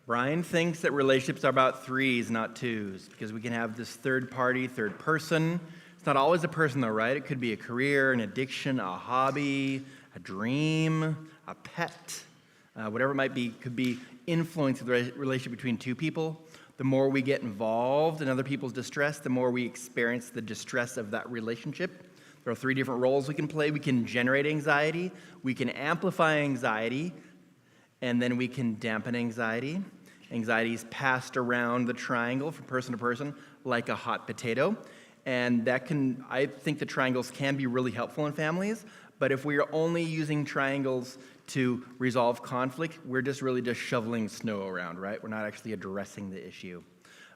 Bryan thinks that relationships are about threes, not twos, because we can have this third party, third person. It's not always a person, though, right? It could be a career, an addiction, a hobby, a dream, a pet, whatever it might be, could be influencing the relationship between two people. The more we get involved in other people's distress, the more we experience the distress of that relationship. There are three different roles we can play. We can generate anxiety, we can amplify anxiety, and then we can dampen anxiety. Anxiety is passed around the triangle from person to person like a hot potato. And I think the triangles can be really helpful in families, but if we are only using triangles to resolve conflict, we're just shoveling snow around, right? We're not actually addressing the issue.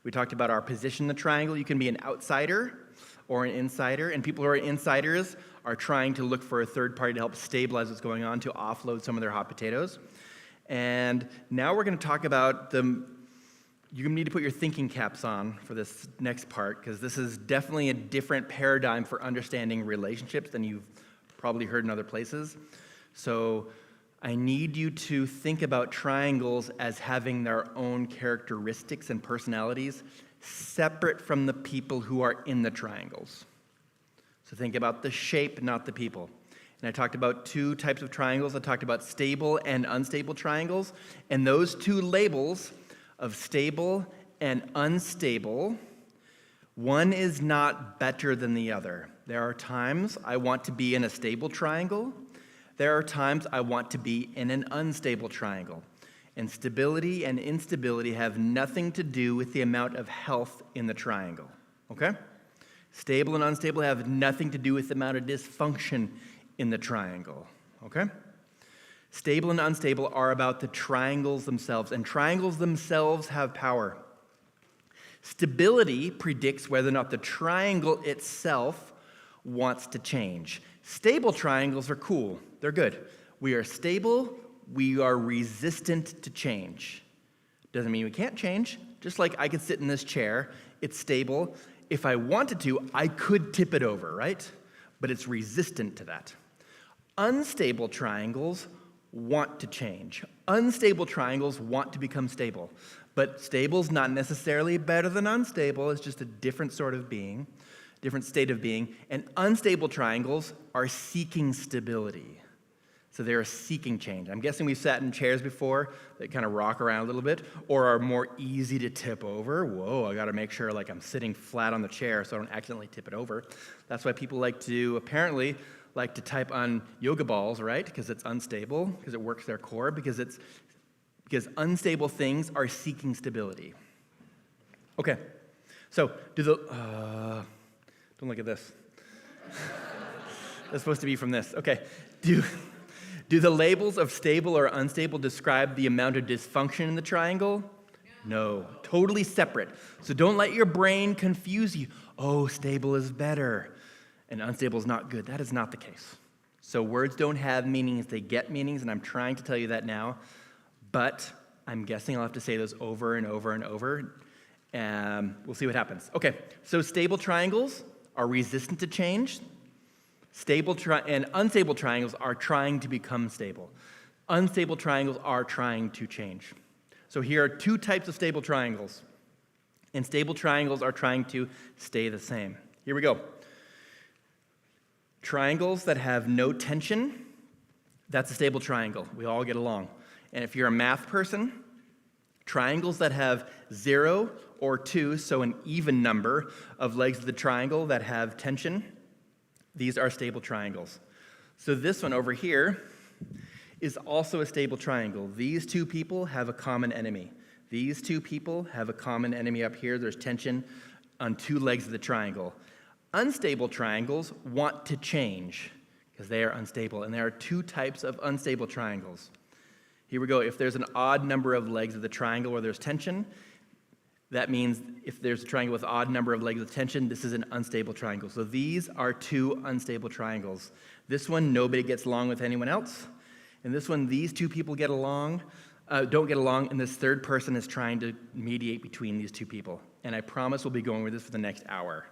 We talked about our position in the triangle. You can be an outsider or an insider, and people who are insiders are trying to look for a third party to help stabilize what's going on, to offload some of their hot potatoes. And now we're going to talk about you need to put your thinking caps on for this next part, because this is definitely a different paradigm for understanding relationships than you've probably heard in other places. So I need you to think about triangles as having their own characteristics and personalities separate from the people who are in the triangles. So think about the shape, not the people. And I talked about two types of triangles. I talked about stable and unstable triangles. And those two labels of stable and unstable, one is not better than the other. There are times I want to be in a stable triangle. There are times I want to be in an unstable triangle. And stability and instability have nothing to do with the amount of health in the triangle. Okay? Stable and unstable have nothing to do with the amount of dysfunction in the triangle, okay? Stable and unstable are about the triangles themselves, and triangles themselves have power. Stability predicts whether or not the triangle itself wants to change. Stable triangles are cool. They're good. We are stable. We are resistant to change. Doesn't mean we can't change. Just like I could sit in this chair. It's stable. If I wanted to, I could tip it over, right? But it's resistant to that. Unstable triangles want to change. Unstable triangles want to become stable. But stable's not necessarily better than unstable. It's just a different sort of being, different state of being. And unstable triangles are seeking stability. So they're seeking change. I'm guessing we've sat in chairs before that kind of rock around a little bit or are more easy to tip over. Whoa, I got to make sure I'm sitting flat on the chair so I don't accidentally tip it over. That's why people apparently like to type on yoga balls, right? Because it's unstable, because it works their core, because unstable things are seeking stability. Okay, so don't look at this. That's supposed to be from this. Okay, do the labels of stable or unstable describe the amount of dysfunction in the triangle? No, totally separate. So don't let your brain confuse you. Oh, stable is better and unstable is not good. That is not the case. So words don't have meanings, they get meanings, and I'm trying to tell you that now, but I'm guessing I'll have to say those over and over and over, and we'll see what happens. Okay, so stable triangles are resistant to change. Stable and unstable triangles are trying to become stable. Unstable triangles are trying to change. So here are two types of stable triangles. And stable triangles are trying to stay the same. Here we go. Triangles that have no tension, that's a stable triangle. We all get along. And if you're a math person, triangles that have 0 or 2, so an even number of legs of the triangle that have tension, these are stable triangles. So this one over here is also a stable triangle. These two people have a common enemy. These two people have a common enemy up here. There's tension on 2 legs of the triangle. Unstable triangles want to change because they are unstable, and there are 2 types of unstable triangles. Here we go. If there's an odd number of legs of the triangle where there's tension, that means if there's a triangle with an odd number of legs of tension, this is an unstable triangle. So these are 2 unstable triangles. This one, nobody gets along with anyone else. And this one, these 2 people don't get along, and this third person is trying to mediate between these 2 people. And I promise we'll be going over this for the next hour.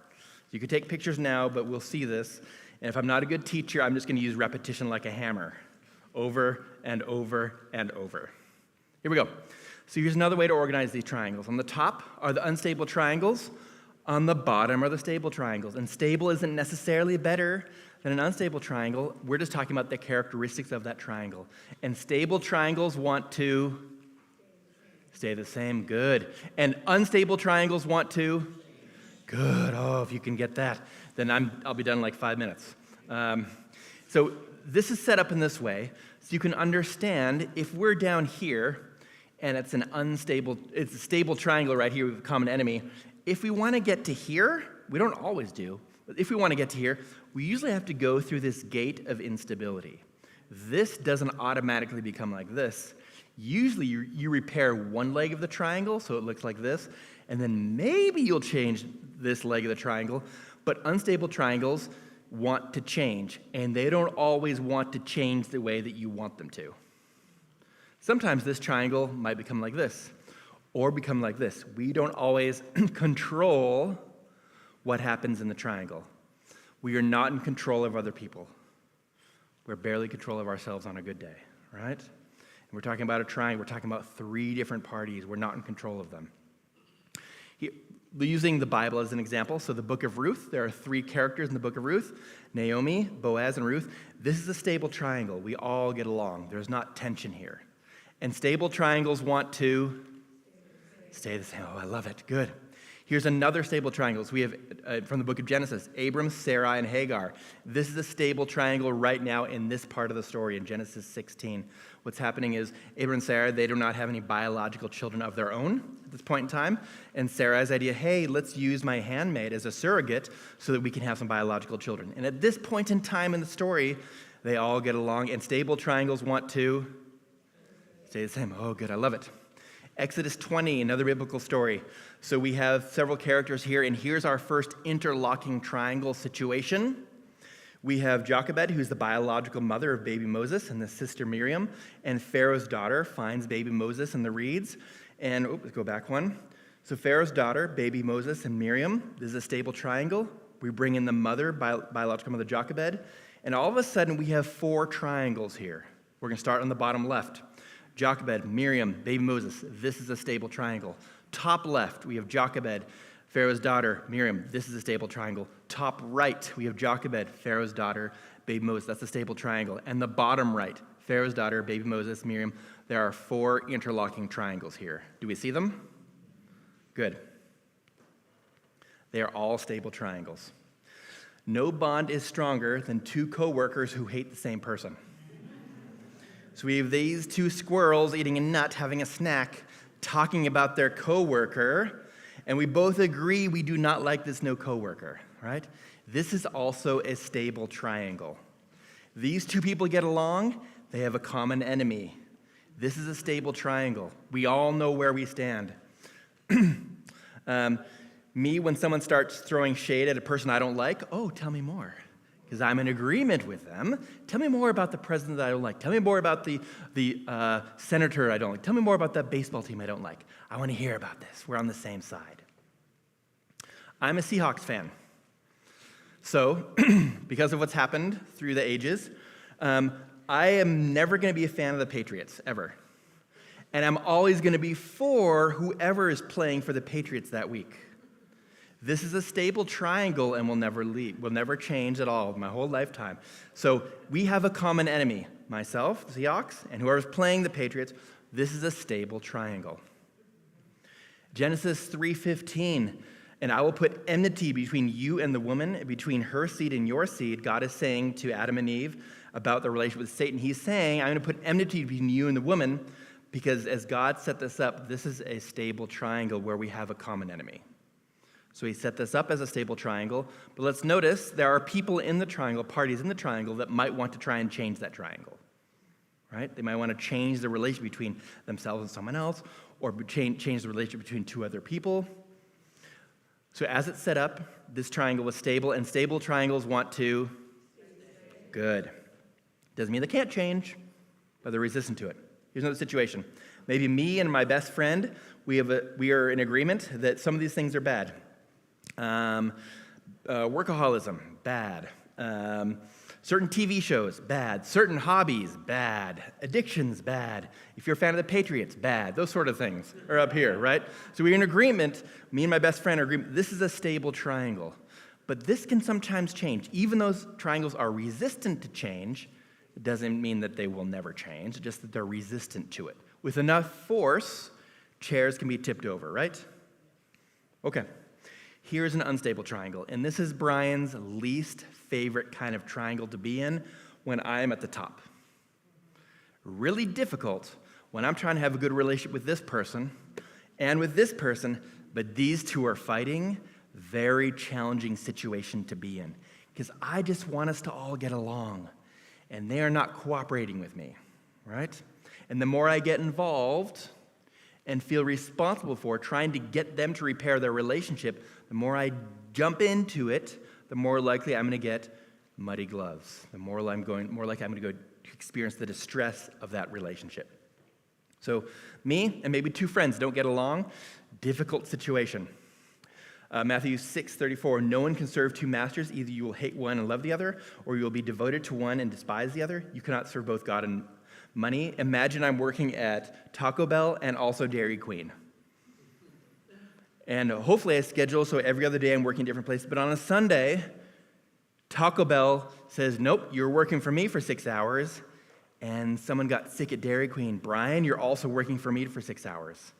You can take pictures now, but we'll see this. And if I'm not a good teacher, I'm just going to use repetition like a hammer, over and over and over. Here we go. So here's another way to organize these triangles. On the top are the unstable triangles. On the bottom are the stable triangles. And stable isn't necessarily better than an unstable triangle. We're just talking about the characteristics of that triangle. And stable triangles want to stay the same. Good. And unstable triangles want to? Good. Oh, if you can get that, then I'll be done in like 5 minutes. So this is set up in this way so you can understand if we're down here and it's a stable triangle right here with a common enemy. If we want to get to here, we don't always do, but if we want to get to here, we usually have to go through this gate of instability. This doesn't automatically become like this. Usually you repair one leg of the triangle so it looks like this, and then maybe you'll change this leg of the triangle, but unstable triangles want to change, and they don't always want to change the way that you want them to. Sometimes this triangle might become like this, or become like this. We don't always control what happens in the triangle. We are not in control of other people. We're barely in control of ourselves on a good day, right? And we're talking about a triangle. We're talking about 3 different parties. We're not in control of them. Using the Bible as an example, so the book of Ruth, there are 3 characters in the book of Ruth, Naomi, Boaz, and Ruth. This is a stable triangle. We all get along. There's not tension here. And stable triangles want to stay the same. Oh, I love it. Good. Here's another stable triangle. So we have, from the book of Genesis, Abram, Sarai, and Hagar. This is a stable triangle right now in this part of the story in Genesis 16. What's happening is Abram and Sarah, they do not have any biological children of their own at this point in time. And Sarai's idea, hey, let's use my handmaid as a surrogate so that we can have some biological children. And at this point in time in the story, they all get along, and stable triangles want to stay the same. Oh, good. I love it. Exodus 20, another biblical story. So we have several characters here, and here's our first interlocking triangle situation. We have Jochebed, who's the biological mother of baby Moses, and the sister Miriam, and Pharaoh's daughter finds baby Moses in the reeds. And, let's go back one. So Pharaoh's daughter, baby Moses, and Miriam, this is a stable triangle. We bring in the mother, biological mother Jochebed, and all of a sudden we have 4 triangles here. We're going to start on the bottom left. Jochebed, Miriam, baby Moses. This is a stable triangle. Top left, we have Jochebed, Pharaoh's daughter, Miriam. This is a stable triangle. Top right, we have Jochebed, Pharaoh's daughter, baby Moses. That's a stable triangle. And the bottom right, Pharaoh's daughter, baby Moses, Miriam. There are 4 interlocking triangles here. Do we see them? Good. They are all stable triangles. No bond is stronger than 2 coworkers who hate the same person. So we have these 2 squirrels eating a nut, having a snack, talking about their coworker, and we both agree we do not like this no coworker, right? This is also a stable triangle. These 2 people get along, they have a common enemy. This is a stable triangle. We all know where we stand. Me, when someone starts throwing shade at a person I don't like, oh, tell me more. Because I'm in agreement with them. Tell me more about the president that I don't like. Tell me more about the senator I don't like. Tell me more about that baseball team I don't like. I want to hear about this. We're on the same side. I'm a Seahawks fan. So, because of what's happened through the ages, I am never going to be a fan of the Patriots, ever. And I'm always going to be for whoever is playing for the Patriots that week. This is a stable triangle and will never leave, will never change at all my whole lifetime. So we have a common enemy, myself, the Seahawks, and whoever's playing the Patriots. This is a stable triangle. Genesis 3:15, and I will put enmity between you and the woman, between her seed and your seed. God is saying to Adam and Eve about the relationship with Satan. He's saying, I'm going to put enmity between you and the woman, because as God set this up, this is a stable triangle where we have a common enemy. So he set this up as a stable triangle, but let's notice there are people in the triangle, parties in the triangle, that might want to try and change that triangle, right? They might want to change the relationship between themselves and someone else, or change the relationship between 2 other people. So as it's set up, this triangle was stable, and stable triangles want to? Good. Doesn't mean they can't change, but they're resistant to it. Here's another situation. Maybe me and my best friend, we are in agreement that some of these things are bad. Workaholism, bad. Certain TV shows, bad. Certain hobbies, bad. Addictions, bad. If you're a fan of the Patriots, bad. Those sort of things are up here, right? So we're in agreement, me and my best friend are in agreement, this is a stable triangle. But this can sometimes change. Even those triangles are resistant to change, it doesn't mean that they will never change, just that they're resistant to it. With enough force, chairs can be tipped over, right? Okay. Here's an unstable triangle, and this is Bryan's least favorite kind of triangle to be in when I'm at the top. Really difficult when I'm trying to have a good relationship with this person and with this person, but these two are fighting. Very challenging situation to be in, because I just want us to all get along, and they are not cooperating with me, right? And the more I get involved and feel responsible for trying to get them to repair their relationship, the more I jump into it, the more likely I'm going to get muddy gloves. The more likely I'm going to go experience the distress of that relationship. So me and maybe two friends don't get along. Difficult situation. Matthew 6:34, no one can serve two masters. Either you will hate one and love the other, or you will be devoted to one and despise the other. You cannot serve both God and money. Imagine I'm working at Taco Bell and also Dairy Queen. And hopefully I schedule so every other day I'm working different places. But on a Sunday, Taco Bell says, nope, you're working for me for 6 hours. And someone got sick at Dairy Queen. Bryan, you're also working for me for 6 hours.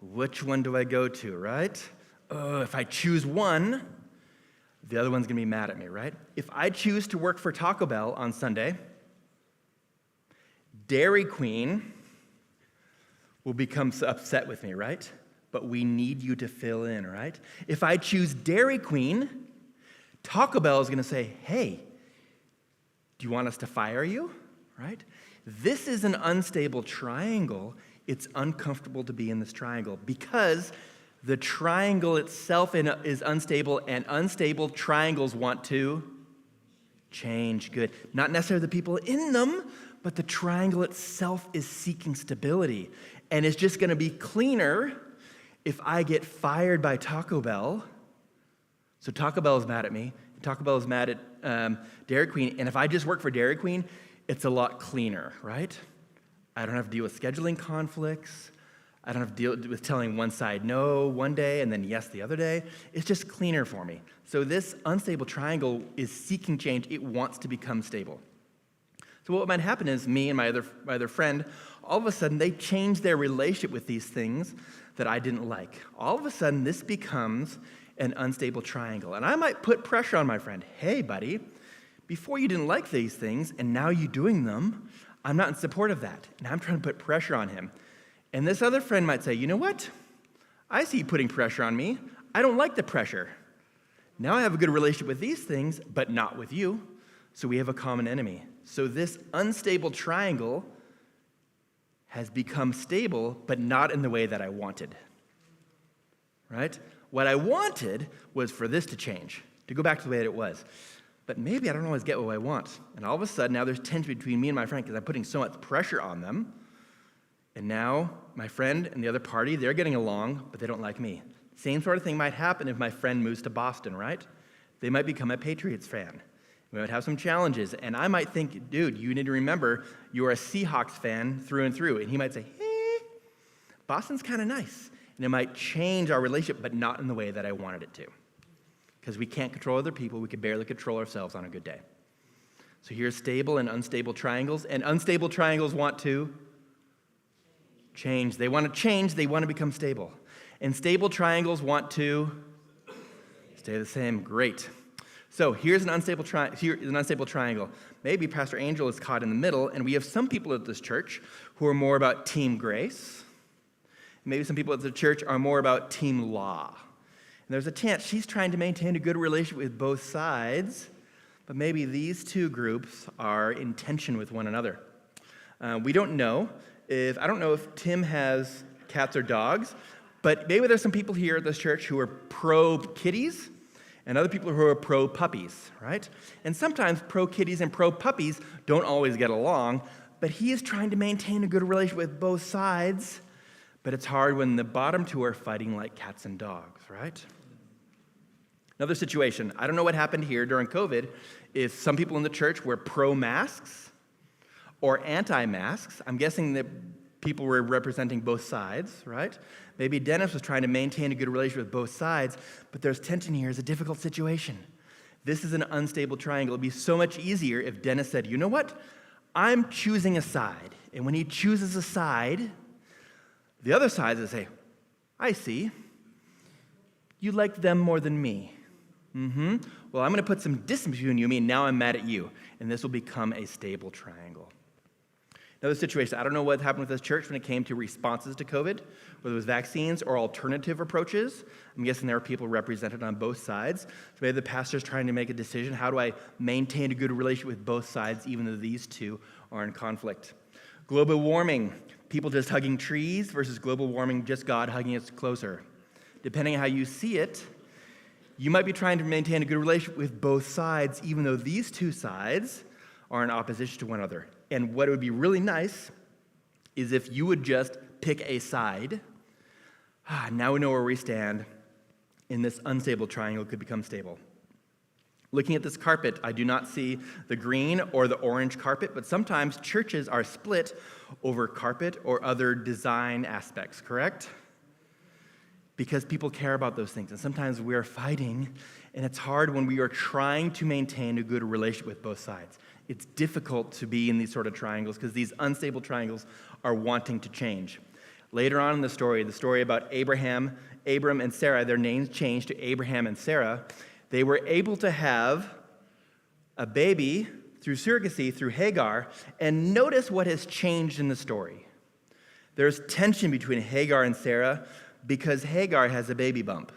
Which one do I go to, right? If I choose one, the other one's going to be mad at me, right? If I choose to work for Taco Bell on Sunday, Dairy Queen will become upset with me, right? But we need you to fill in, right? If I choose Dairy Queen, Taco Bell is going to say, hey, do you want us to fire you, right? This is an unstable triangle. It's uncomfortable to be in this triangle because the triangle itself is unstable, and unstable triangles want to change. Good. Not necessarily the people in them, but the triangle itself is seeking stability. And it's just going to be cleaner if I get fired by Taco Bell. So Taco Bell is mad at me. Taco Bell is mad at Dairy Queen. And if I just work for Dairy Queen, it's a lot cleaner, right? I don't have to deal with scheduling conflicts. I don't have to deal with telling one side no one day and then yes the other day. It's just cleaner for me. So this unstable triangle is seeking change. It wants to become stable. So what might happen is me and my other friend, all of a sudden they change their relationship with these things that I didn't like. All of a sudden this becomes an unstable triangle. And I might put pressure on my friend. Hey, buddy, before you didn't like these things and now you're doing them, I'm not in support of that. And I'm trying to put pressure on him. And this other friend might say, you know what? I see you putting pressure on me. I don't like the pressure. Now I have a good relationship with these things, but not with you. So we have a common enemy. So this unstable triangle has become stable, but not in the way that I wanted. Right? What I wanted was for this to change, to go back to the way that it was. But maybe I don't always get what I want. And all of a sudden, now there's tension between me and my friend because I'm putting so much pressure on them. And now my friend and the other party, they're getting along, but they don't like me. Same sort of thing might happen if my friend moves to Boston, right? They might become a Patriots fan. We might have some challenges. And I might think, dude, you need to remember you're a Seahawks fan through and through. And he might say, hey, Boston's kind of nice. And it might change our relationship, but not in the way that I wanted it to. Because we can't control other people. We can barely control ourselves on a good day. So here's stable and unstable triangles. And unstable triangles want to change. They want to change. They want to become stable. And stable triangles want to stay the same. Great. So here's an unstable triangle. Maybe Pastor Angel is caught in the middle, and we have some people at this church who are more about team grace. Maybe some people at the church are more about team law. And there's a chance she's trying to maintain a good relationship with both sides, but maybe these two groups are in tension with one another. We don't know. I don't know if Tim has cats or dogs, but maybe there's some people here at this church who are pro-kitties and other people who are pro-puppies, right? And sometimes pro-kitties and pro-puppies don't always get along, but he is trying to maintain a good relationship with both sides, but it's hard when the bottom two are fighting like cats and dogs, right? Another situation, I don't know what happened here during COVID, is some people in the church were pro-masks or anti-masks. I'm guessing that people were representing both sides, right? Maybe Dennis was trying to maintain a good relationship with both sides, but there's tension here. It's a difficult situation. This is an unstable triangle. It'd be so much easier if Dennis said, you know what? I'm choosing a side. And when he chooses a side, the other side will say, I see. You like them more than me. Well, I'm going to put some distance between you and me, and now I'm mad at you. And this will become a stable triangle. Another situation, I don't know what happened with this church when it came to responses to COVID, whether it was vaccines or alternative approaches. I'm guessing there are people represented on both sides. So maybe the pastor's trying to make a decision. How do I maintain a good relationship with both sides, even though these two are in conflict? Global warming, people just hugging trees versus global warming, just God hugging us closer. Depending on how you see it, you might be trying to maintain a good relationship with both sides, even though these two sides are in opposition to one another. And what would be really nice is if you would just pick a side. Now we know where we stand, and this unstable triangle could become stable. Looking at this carpet, I do not see the green or the orange carpet, but sometimes churches are split over carpet or other design aspects, correct? Because people care about those things. And sometimes we're fighting, and it's hard when we are trying to maintain a good relationship with both sides. It's difficult to be in these sort of triangles because these unstable triangles are wanting to change. Later on in the story about Abram and Sarah, their names changed to Abraham and Sarah. They were able to have a baby through surrogacy, through Hagar, and notice what has changed in the story. There's tension between Hagar and Sarah because Hagar has a baby bump.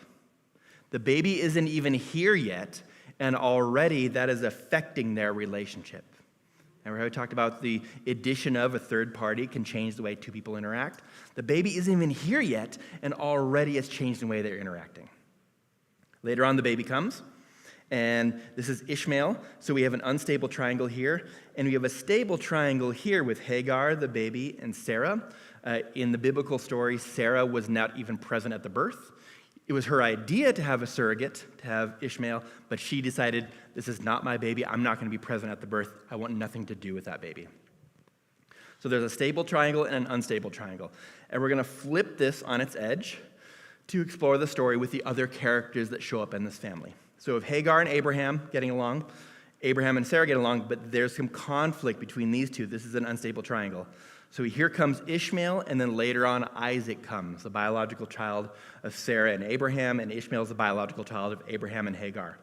The baby isn't even here yet, and already that is affecting their relationship. Remember how we talked about the addition of a third party can change the way two people interact? The baby isn't even here yet, and already it's changed the way they're interacting. Later on, the baby comes, and this is Ishmael. So we have an unstable triangle here, and we have a stable triangle here with Hagar, the baby, and Sarah. In the biblical story, Sarah was not even present at the birth. It was her idea to have a surrogate, to have Ishmael, but she decided, this is not my baby. I'm not going to be present at the birth. I want nothing to do with that baby. So there's a stable triangle and an unstable triangle. And we're going to flip this on its edge to explore the story with the other characters that show up in this family. So if Hagar and Abraham getting along, Abraham and Sarah get along, but there's some conflict between these two. This is an unstable triangle. So here comes Ishmael, and then later on Isaac comes, the biological child of Sarah and Abraham, and Ishmael is the biological child of Abraham and Hagar.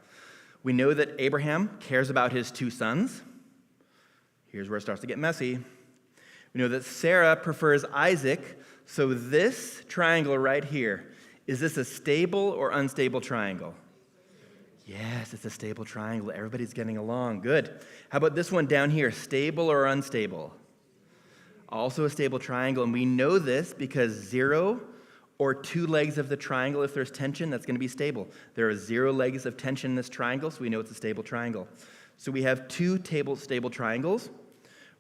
We know that Abraham cares about his two sons. Here's where it starts to get messy. We know that Sarah prefers Isaac, so this triangle right here, is this a stable or unstable triangle? Yes, it's a stable triangle. Everybody's getting along. Good. How about this one down here, stable or unstable? Also a stable triangle, and we know this because 0 or 2 legs of the triangle, if there's tension, that's going to be stable. There are 0 legs of tension in this triangle, so we know it's a stable triangle. So we have 2 stable triangles,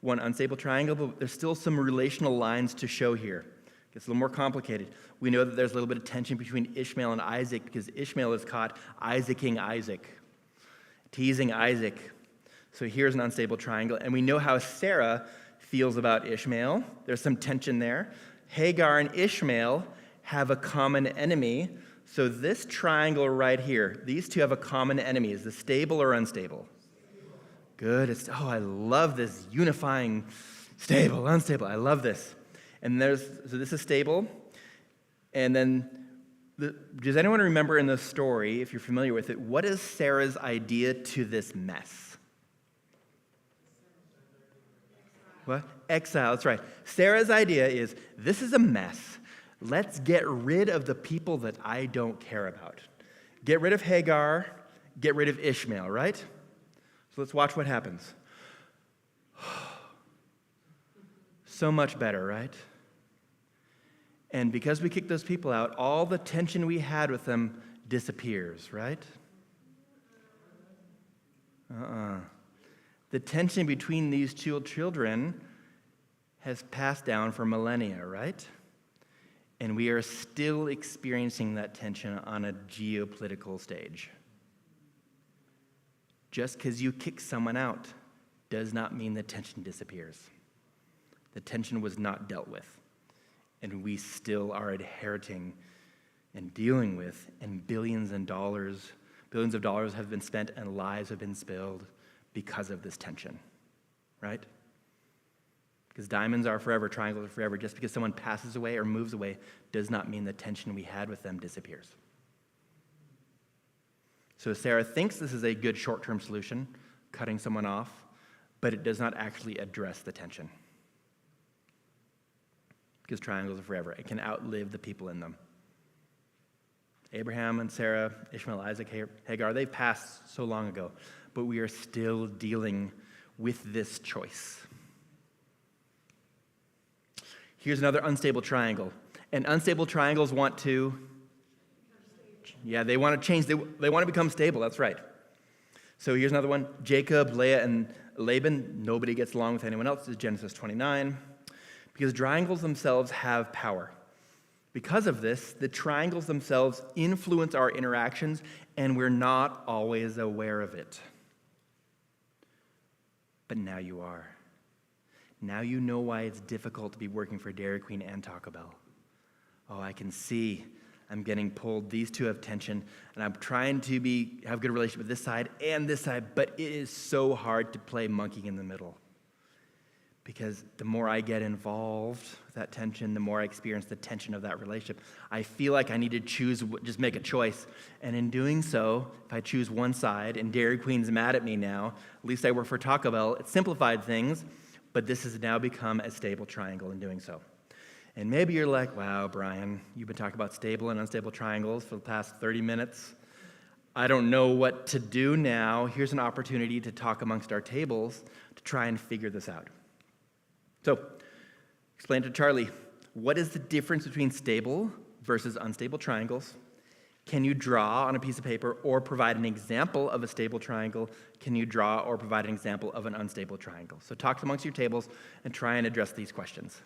1 unstable triangle, but there's still some relational lines to show here. It gets a little more complicated. We know that there's a little bit of tension between Ishmael and Isaac because Ishmael is caught Isaacing Isaac, teasing Isaac. So here's an unstable triangle, and we know how Sarah feels about Ishmael. There's some tension there. Hagar and Ishmael have a common enemy. So this triangle right here, these two have a common enemy. Is this stable or unstable? Good. I love this unifying stable, unstable. I love this. And so this is stable. And then, does anyone remember in the story, if you're familiar with it, what is Sarah's idea to this mess? What? Exile, that's right. Sarah's idea is, this is a mess. Let's get rid of the people that I don't care about. Get rid of Hagar, get rid of Ishmael, right? So let's watch what happens. So much better, right? And because we kicked those people out, all the tension we had with them disappears, right? The tension between these two children has passed down for millennia, right? And we are still experiencing that tension on a geopolitical stage. Just because you kick someone out does not mean the tension disappears. The tension was not dealt with, and we still are inheriting and dealing with, and billions of dollars have been spent and lives have been spilled because of this tension, right? Because diamonds are forever, triangles are forever. Just because someone passes away or moves away does not mean the tension we had with them disappears. So Sarah thinks this is a good short-term solution, cutting someone off, but it does not actually address the tension. Because triangles are forever. It can outlive the people in them. Abraham and Sarah, Ishmael, Isaac, Hagar, they've passed so long ago, but we are still dealing with this choice. Here's another unstable triangle. And unstable triangles want to, they want to change. They want to become stable, that's right. So here's another one. Jacob, Leah, and Laban, nobody gets along with anyone else. This is Genesis 29. Because triangles themselves have power. Because of this, the triangles themselves influence our interactions, and we're not always aware of it. But now you are. Now you know why it's difficult to be working for Dairy Queen and Taco Bell. Oh, I can see I'm getting pulled. These two have tension, and I'm trying to have a good relationship with this side and this side, but it is so hard to play monkey in the middle. Because the more I get involved with that tension, the more I experience the tension of that relationship. I feel like I need to just make a choice. And in doing so, if I choose one side, and Dairy Queen's mad at me now, at least I work for Taco Bell, it simplified things, but this has now become a stable triangle in doing so. And maybe you're like, wow, Bryan, you've been talking about stable and unstable triangles for the past 30 minutes. I don't know what to do now. Here's an opportunity to talk amongst our tables to try and figure this out. So, explain to Charlie, what is the difference between stable versus unstable triangles? Can you draw on a piece of paper or provide an example of a stable triangle? Can you draw or provide an example of an unstable triangle? So talk amongst your tables and try and address these questions.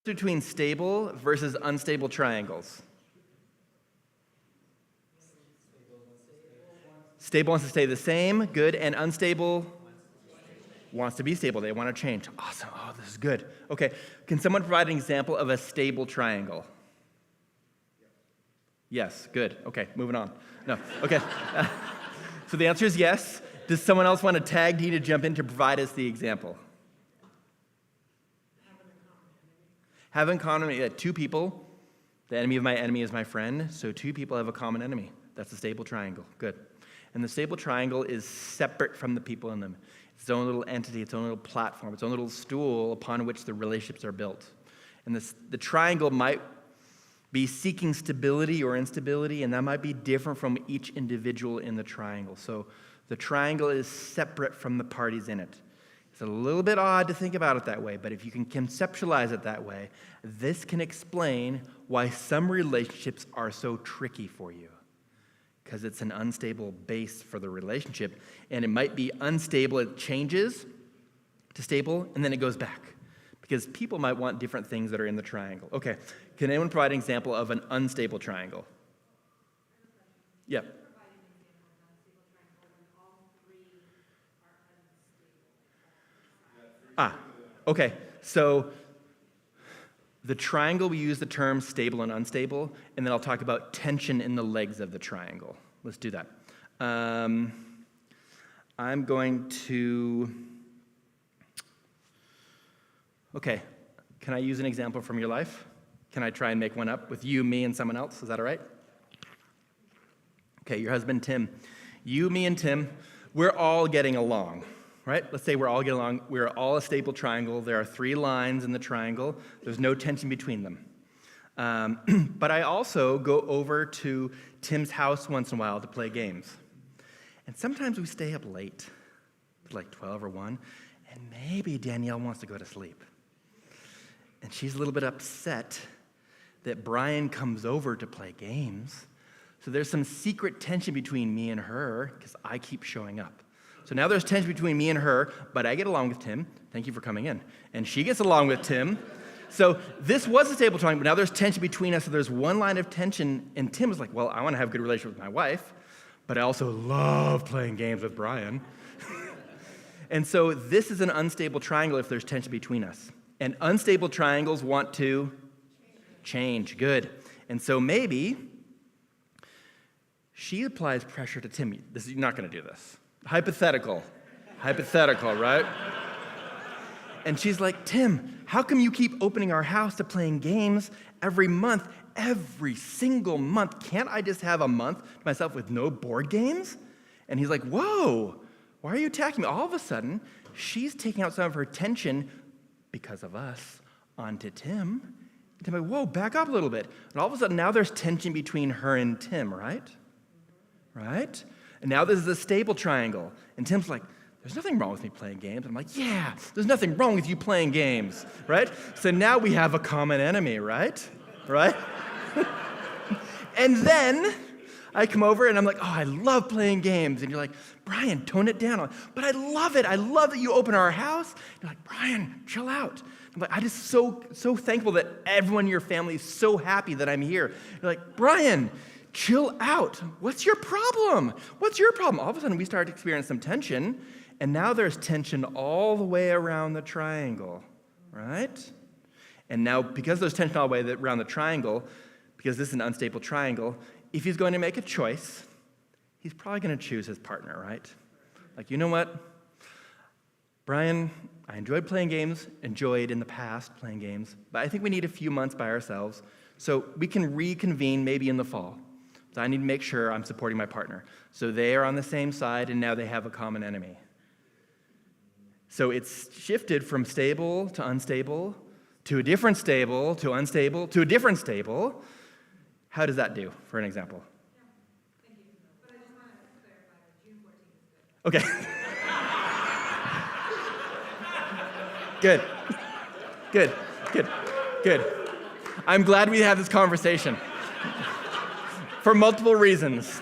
Between stable versus unstable triangles. Stable wants to stay the same, good, and unstable wants to be stable. They want to change. Awesome. Oh, this is good. Okay, can someone provide an example of a stable triangle? Yes, good. Okay, moving on. No, okay. So the answer is yes. Does someone else want to tag D to jump in to provide us the example? Have in common, two people. The enemy of my enemy is my friend. So two people have a common enemy. That's a stable triangle. Good. And the stable triangle is separate from the people in them. It's its own little entity, its own little platform, its own little stool upon which the relationships are built. And the triangle might be seeking stability or instability, and that might be different from each individual in the triangle. So the triangle is separate from the parties in it. It's a little bit odd to think about it that way, but if you can conceptualize it that way, this can explain why some relationships are so tricky for you. Because it's an unstable base for the relationship, and it might be unstable. It changes to stable, and then it goes back. Because people might want different things that are in the triangle. Okay, can anyone provide an example of an unstable triangle? Yeah. Okay, so the triangle, we use the term stable and unstable, and then I'll talk about tension in the legs of the triangle. Let's do that. I'm going to... Okay, can I use an example from your life? Can I try and make one up with you, me, and someone else? Is that all right? Okay, your husband, Tim. You, me, and Tim, we're all getting along, right? Let's say we're all getting along. We're all a stable triangle. There are 3 lines in the triangle. There's no tension between them. But I also go over to Tim's house once in a while to play games. And sometimes we stay up late, like 12 or 1, and maybe Danielle wants to go to sleep. And she's a little bit upset that Bryan comes over to play games. So there's some secret tension between me and her because I keep showing up. So now there's tension between me and her, but I get along with Tim. Thank you for coming in. And she gets along with Tim. So this was a stable triangle, but now there's tension between us. So there's one line of tension, and Tim was like, well, I want to have a good relationship with my wife, but I also love playing games with Bryan. And so this is an unstable triangle if there's tension between us. And unstable triangles want to change. Good. And so maybe she applies pressure to Tim. You're not going to do this. Hypothetical, right? And she's like, Tim, how come you keep opening our house to playing games every month, every single month? Can't I just have a month to myself with no board games? And he's like, whoa, why are you attacking me? All of a sudden, she's taking out some of her tension because of us onto Tim. And Tim's like, whoa, back up a little bit. And all of a sudden, now there's tension between her and Tim, right? Right? And now this is a stable triangle. And Tim's like, there's nothing wrong with me playing games. I'm like, yeah, there's nothing wrong with you playing games, right? So now we have a common enemy, right? Right? And then I come over and I'm like, oh, I love playing games. And you're like, Bryan, tone it down. But I love it. I love that you open our house. You're like, Bryan, chill out. I'm like, I'm just so thankful that everyone in your family is so happy that I'm here. You're like, Bryan, chill out. What's your problem? What's your problem? All of a sudden, we start to experience some tension, and now there's tension all the way around the triangle, right? And now, because there's tension all the way around the triangle, because this is an unstable triangle, if he's going to make a choice, he's probably going to choose his partner, right? Like, you know what? Bryan, I enjoyed playing games, enjoyed in the past playing games, but I think we need a few months by ourselves, so we can reconvene maybe in the fall. So I need to make sure I'm supporting my partner. So they are on the same side, and now they have a common enemy. So it's shifted from stable to unstable, to a different stable, to unstable, to a different stable. How does that do, for an example? Yeah, thank you. But I just want to clarify that June 14th is good. Okay. Good. I'm glad we had this conversation. For multiple reasons.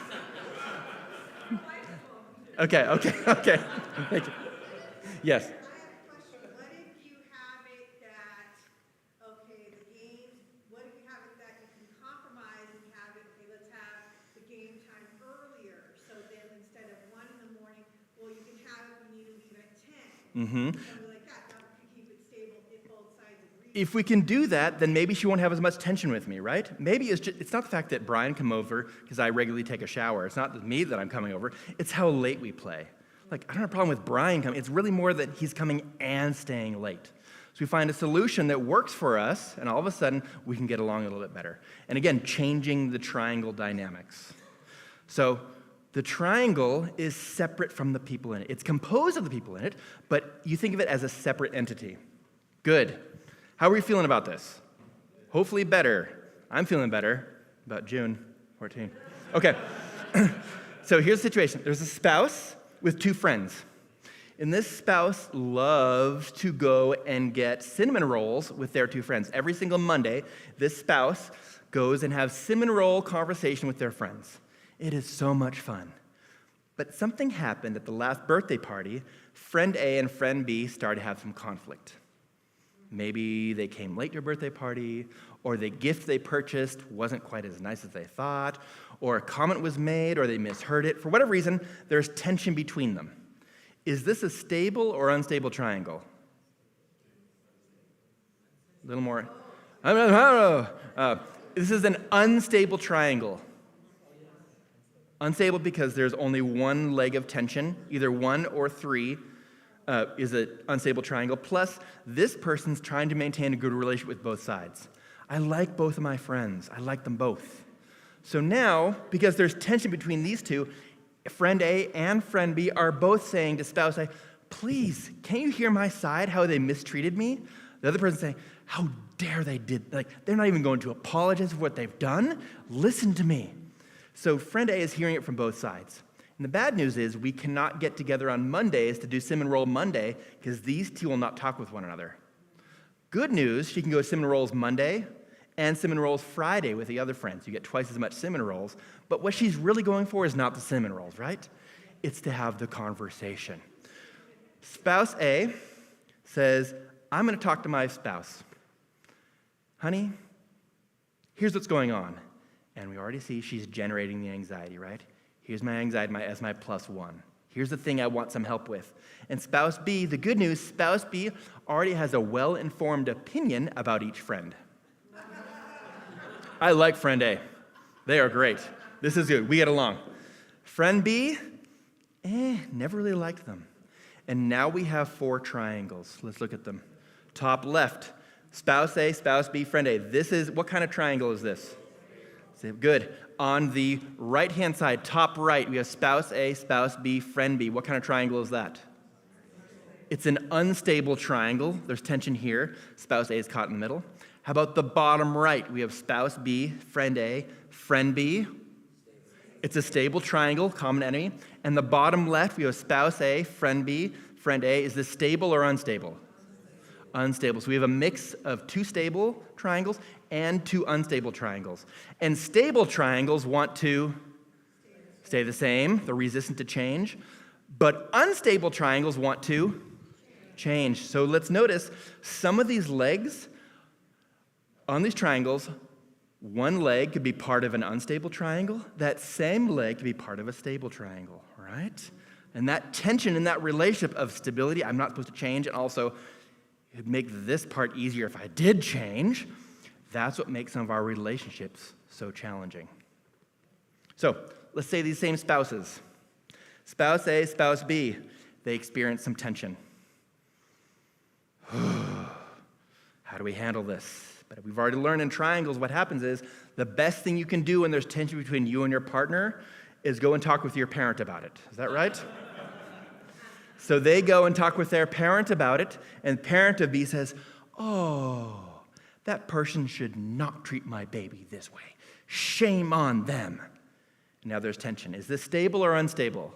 Okay. Thank you. Yes. I have a question. What if you have it that, okay, the Mm-hmm. Something like that, not to keep it stable if both sides agree. If we can do that, then maybe she won't have as much tension with me, right? Maybe it's not the fact that Bryan come over because I regularly take a shower. It's not me that I'm coming over. It's how late we play. Like, I don't have a problem with Bryan coming. It's really more that he's coming and staying late. So we find a solution that works for us, and all of a sudden, we can get along a little bit better. And again, changing the triangle dynamics. So the triangle is separate from the people in it. It's composed of the people in it, but you think of it as a separate entity. Good. How are we feeling about this? Hopefully better. I'm feeling better about June 14. Okay. So here's the situation. There's a spouse with two friends. And this spouse loves to go and get cinnamon rolls with their two friends. Every single Monday, this spouse goes and has cinnamon roll conversation with their friends. It is so much fun. But something happened at the last birthday party. Friend A and friend B started to have some conflict. Maybe they came late to your birthday party, or the gift they purchased wasn't quite as nice as they thought, or a comment was made, or they misheard it. For whatever reason, there's tension between them. Is this a stable or unstable triangle? A little more. This is an unstable triangle. Unstable because there's only one leg of tension, either 1 or 3 is an unstable triangle. Plus, this person's trying to maintain a good relationship with both sides. I like both of my friends. I like them both. So now, because there's tension between these two, friend A and friend B are both saying to spouse A, please, can you hear my side, how they mistreated me? The other person saying, how dare they did, like, they're not even going to apologize for what they've done. Listen to me. So friend A is hearing it from both sides. And the bad news is we cannot get together on Mondays to do Cinnamon Roll Monday because these two will not talk with one another. Good news, she can go to Cinnamon Rolls Monday and Cinnamon Rolls Friday with the other friends. You get twice as much cinnamon rolls. But what she's really going for is not the cinnamon rolls, right? It's to have the conversation. Spouse A says, I'm going to talk to my spouse. Honey, here's what's going on. And we already see she's generating the anxiety, right? Here's my anxiety as my +1. Here's the thing I want some help with. And spouse B, the good news, spouse B already has a well-informed opinion about each friend. I like friend A. They are great. This is good. We get along. Friend B, never really liked them. And now we have 4 triangles. Let's look at them. Top left, spouse A, spouse B, friend A. This is, what kind of triangle is this? Good. On the right-hand side, top right, we have spouse A, spouse B, friend B. What kind of triangle is that? It's an unstable triangle. There's tension here. Spouse A is caught in the middle. How about the bottom right? We have spouse B, friend A, friend B. It's a stable triangle, common enemy. And the bottom left, we have spouse A, friend B, friend A. Is this stable or unstable? Unstable. So we have a mix of 2 stable triangles and 2 unstable triangles. And stable triangles want to stay the same. They're resistant to change. But unstable triangles want to change. So let's notice some of these legs on these triangles, one leg could be part of an unstable triangle. That same leg could be part of a stable triangle, right? And that tension in that relationship of stability, I'm not supposed to change, and also it'd make this part easier if I did change. That's what makes some of our relationships so challenging. So let's say these same spouses. Spouse A, spouse B, they experience some tension. How do we handle this? But we've already learned in triangles what happens is the best thing you can do when there's tension between you and your partner is go and talk with your parent about it. Is that right? So they go and talk with their parent about it, and parent of B says, oh, that person should not treat my baby this way. Shame on them. Now there's tension. Is this stable or unstable?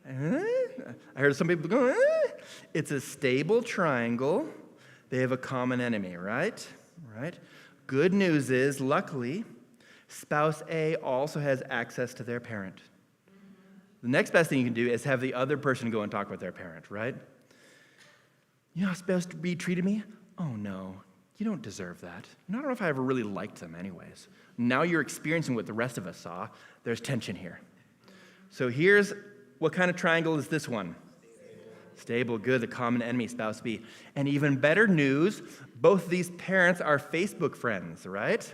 I heard some people go, It's a stable triangle. They have a common enemy, right? Right? Good news is, luckily, spouse A also has access to their parent. The next best thing you can do is have the other person go and talk with their parent, right? You know how spouse B treated me? Oh, no, you don't deserve that. And I don't know if I ever really liked them anyways. Now you're experiencing what the rest of us saw. There's tension here. So here's, what kind of triangle is this one? Stable, good, the common enemy, spouse B. And even better news, both of these parents are Facebook friends, right?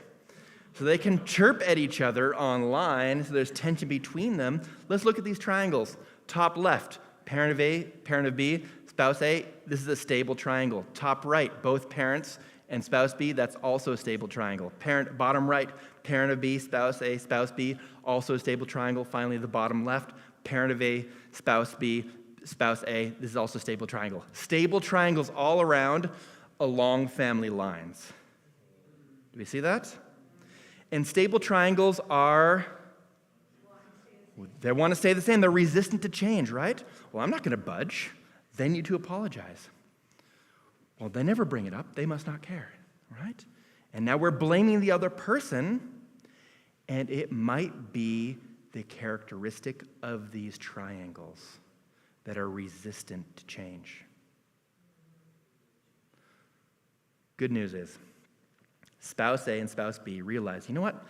So they can chirp at each other online, so there's tension between them. Let's look at these triangles. Top left, parent of A, parent of B, spouse A, this is a stable triangle. Top right, both parents and spouse B, that's also a stable triangle. Bottom right, parent of B, spouse A, spouse B, also a stable triangle. Finally, the bottom left, parent of A, spouse B, spouse A, this is also a stable triangle. Stable triangles all around along family lines. Do we see that? And stable triangles they want to stay the same. They're resistant to change, right? Well, I'm not going to budge. They need to apologize. Well, they never bring it up. They must not care, right? And now we're blaming the other person, and it might be the characteristic of these triangles that are resistant to change. Good news is, spouse A and spouse B realize, you know what?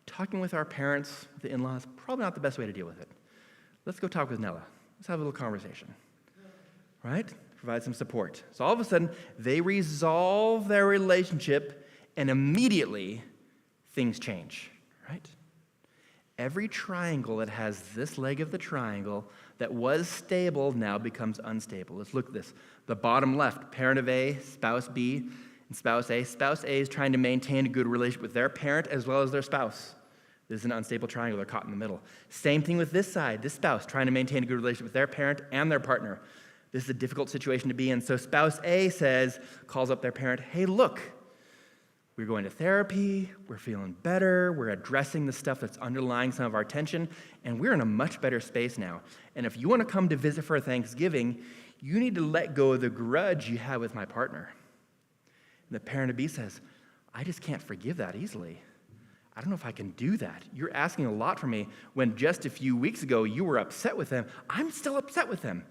Talking with our parents, the in-laws, probably not the best way to deal with it. Let's go talk with Nella. Let's have a little conversation, right? Provide some support. So all of a sudden, they resolve their relationship, and immediately things change, right? Every triangle that has this leg of the triangle that was stable now becomes unstable. Let's look at this. The bottom left, parent of A, spouse B, and spouse A. Spouse A is trying to maintain a good relationship with their parent as well as their spouse. This is an unstable triangle. They're caught in the middle. Same thing with this side, this spouse, trying to maintain a good relationship with their parent and their partner. This is a difficult situation to be in. So spouse A calls up their parent, hey, look, we're going to therapy, we're feeling better, we're addressing the stuff that's underlying some of our tension, and we're in a much better space now. And if you want to come to visit for Thanksgiving, you need to let go of the grudge you have with my partner. And the parent of B says, I just can't forgive that easily. I don't know if I can do that. You're asking a lot from me when just a few weeks ago you were upset with them. I'm still upset with them.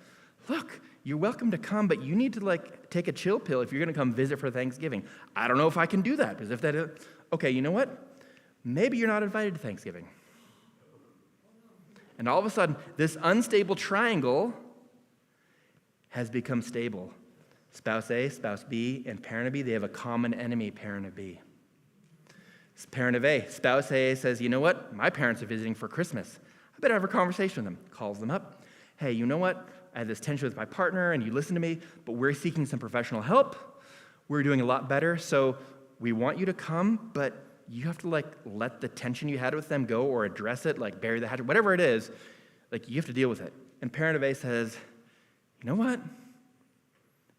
Look, you're welcome to come, but you need to take a chill pill if you're going to come visit for Thanksgiving. I don't know if I can do that, because if that is, okay, you know what? Maybe you're not invited to Thanksgiving. And all of a sudden, this unstable triangle has become stable. Spouse A, spouse B, and parent of B, they have a common enemy, parent of B. Parent of A, spouse A says, you know what? My parents are visiting for Christmas. I better have a conversation with them. Calls them up. Hey, you know what? I had this tension with my partner, and you listen to me, but we're seeking some professional help. We're doing a lot better, so we want you to come, but you have to let the tension you had with them go or address it, bury the hatchet, whatever it is. You have to deal with it. And parent of A says, you know what?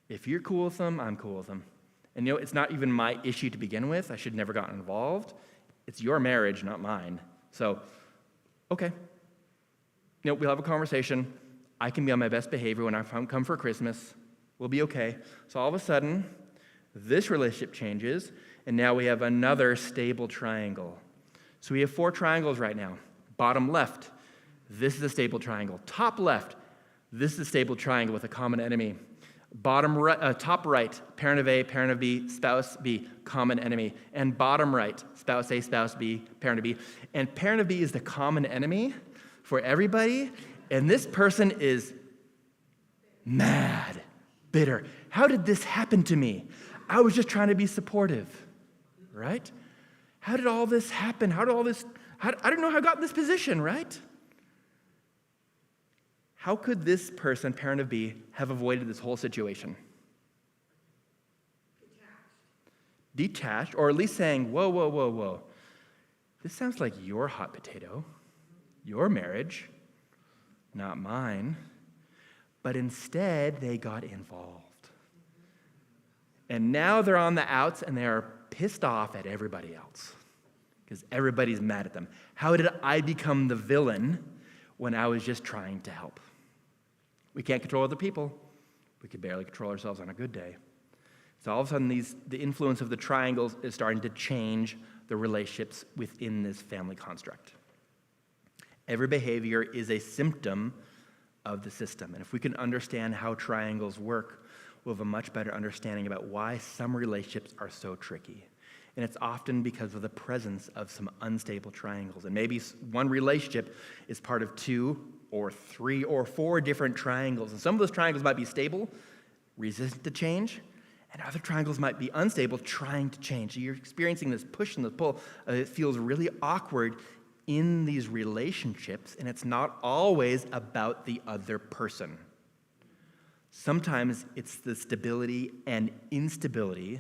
If you're cool with them, I'm cool with them. And it's not even my issue to begin with. I should have never gotten involved. It's your marriage, not mine. So, okay. We'll have a conversation. I can be on my best behavior when I come for Christmas. We'll be okay. So all of a sudden, this relationship changes, and now we have another stable triangle. So we have 4 triangles right now. Bottom left, this is a stable triangle. Top left, this is a stable triangle with a common enemy. Top right, parent of A, parent of B, spouse B, common enemy. And bottom right, spouse A, spouse B, parent of B. And parent of B is the common enemy for everybody. And this person is mad, bitter. How did this happen to me? I was just trying to be supportive, right? How did all this happen? I don't know how I got in this position, right? How could this person, parent of B, have avoided this whole situation? Detached, or at least saying, whoa, whoa, whoa, whoa. This sounds like your hot potato, your marriage, not mine. But instead, they got involved. And now they're on the outs, and they are pissed off at everybody else because everybody's mad at them. How did I become the villain when I was just trying to help? We can't control other people. We can barely control ourselves on a good day. So all of a sudden, the influence of the triangles is starting to change the relationships within this family construct. Every behavior is a symptom of the system. And if we can understand how triangles work, we'll have a much better understanding about why some relationships are so tricky. And it's often because of the presence of some unstable triangles. And maybe one relationship is part of 2 or 3 or 4 different triangles. And some of those triangles might be stable, resistant to change, and other triangles might be unstable, trying to change. So you're experiencing this push and this pull. It feels really awkward in these relationships, and it's not always about the other person. Sometimes it's the stability and instability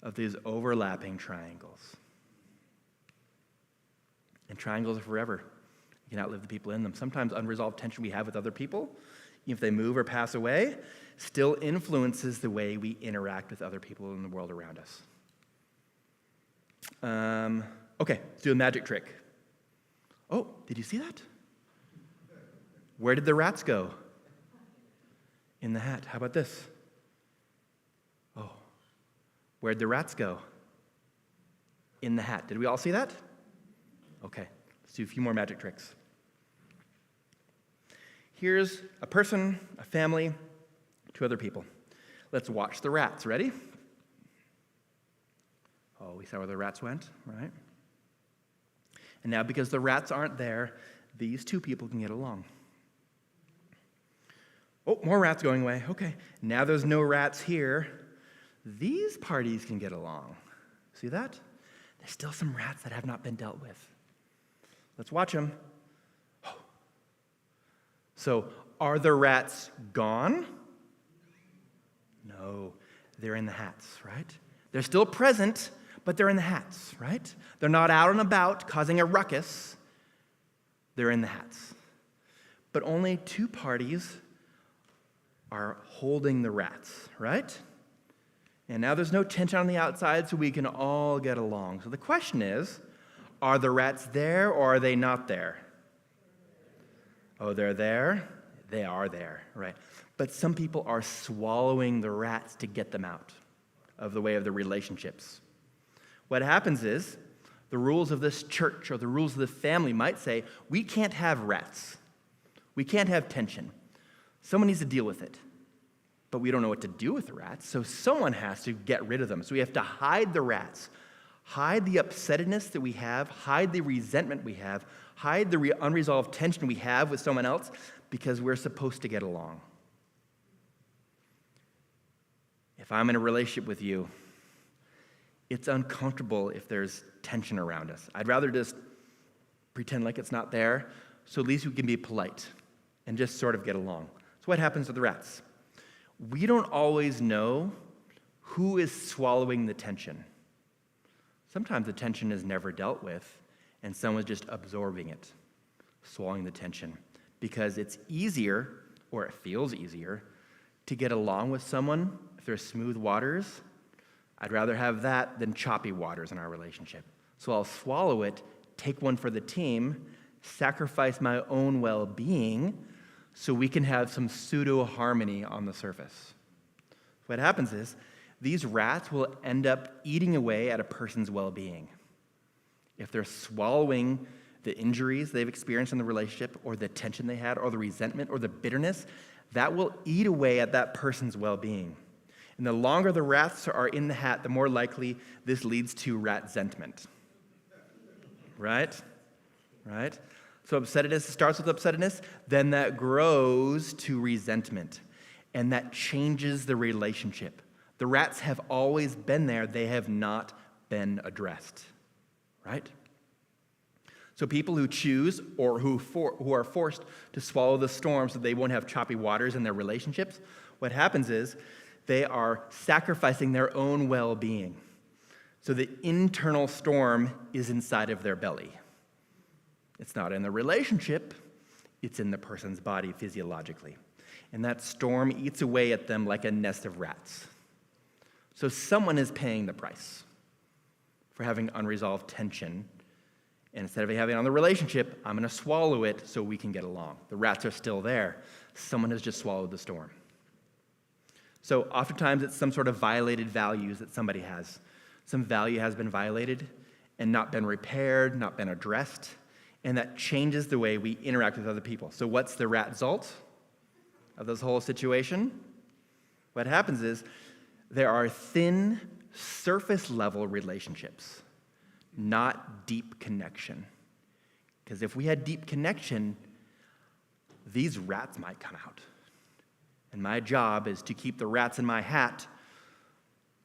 of these overlapping triangles. And triangles are forever. You can outlive the people in them. Sometimes unresolved tension we have with other people, even if they move or pass away, still influences the way we interact with other people in the world around us. Okay, let's do a magic trick. Oh, did you see that? Where did the rats go? In the hat. How about this? Oh, where'd the rats go? In the hat. Did we all see that? Okay, let's do a few more magic tricks. Here's a person, a family, 2 other people. Let's watch the rats. Ready? Oh, we saw where the rats went, right? And now because the rats aren't there, these 2 people can get along. Oh, more rats going away. Okay, now there's no rats here. These parties can get along. See that? There's still some rats that have not been dealt with. Let's watch them. Oh. So, are the rats gone? No, they're in the hats, right? They're still present, but they're in the hats, right? They're not out and about causing a ruckus. They're in the hats. But only 2 parties are holding the rats, right? And now there's no tension on the outside, so we can all get along. So the question is, are the rats there or are they not there? Oh, they're there? They are there, right? But some people are swallowing the rats to get them out of the way of the relationships. What happens is, the rules of this church or the rules of the family might say, we can't have rats. We can't have tension. Someone needs to deal with it. But we don't know what to do with the rats, so someone has to get rid of them. So we have to hide the rats, hide the upsettedness that we have, hide the resentment we have, hide the unresolved tension we have with someone else, because we're supposed to get along. If I'm in a relationship with you, it's uncomfortable if there's tension around us. I'd rather just pretend like it's not there, so at least we can be polite and just sort of get along. So what happens with the rats? We don't always know who is swallowing the tension. Sometimes the tension is never dealt with, and someone's just absorbing it, swallowing the tension, because it's easier, or it feels easier, to get along with someone if there's smooth waters. I'd rather have that than choppy waters in our relationship. So I'll swallow it, take one for the team, sacrifice my own well-being, so we can have some pseudo-harmony on the surface. What happens is, these rats will end up eating away at a person's well-being. If they're swallowing the injuries they've experienced in the relationship, or the tension they had, or the resentment, or the bitterness, that will eat away at that person's well-being. And the longer the rats are in the hat, the more likely this leads to rat-sentiment. Right? Right? So upsettedness starts with upsettedness, then that grows to resentment, and that changes the relationship. The rats have always been there, they have not been addressed, right? So people who choose or who are forced to swallow the storm so they won't have choppy waters in their relationships, what happens is they are sacrificing their own well-being. So the internal storm is inside of their belly. It's not in the relationship, it's in the person's body physiologically. And that storm eats away at them like a nest of rats. So someone is paying the price for having unresolved tension. And instead of having it on the relationship, I'm going to swallow it so we can get along. The rats are still there. Someone has just swallowed the storm. So oftentimes it's some sort of violated values that somebody has. Some value has been violated and not been repaired, not been addressed. And that changes the way we interact with other people. So what's the result of this whole situation? What happens is there are thin, surface-level relationships, not deep connection. Because if we had deep connection, these rats might come out. And my job is to keep the rats in my hat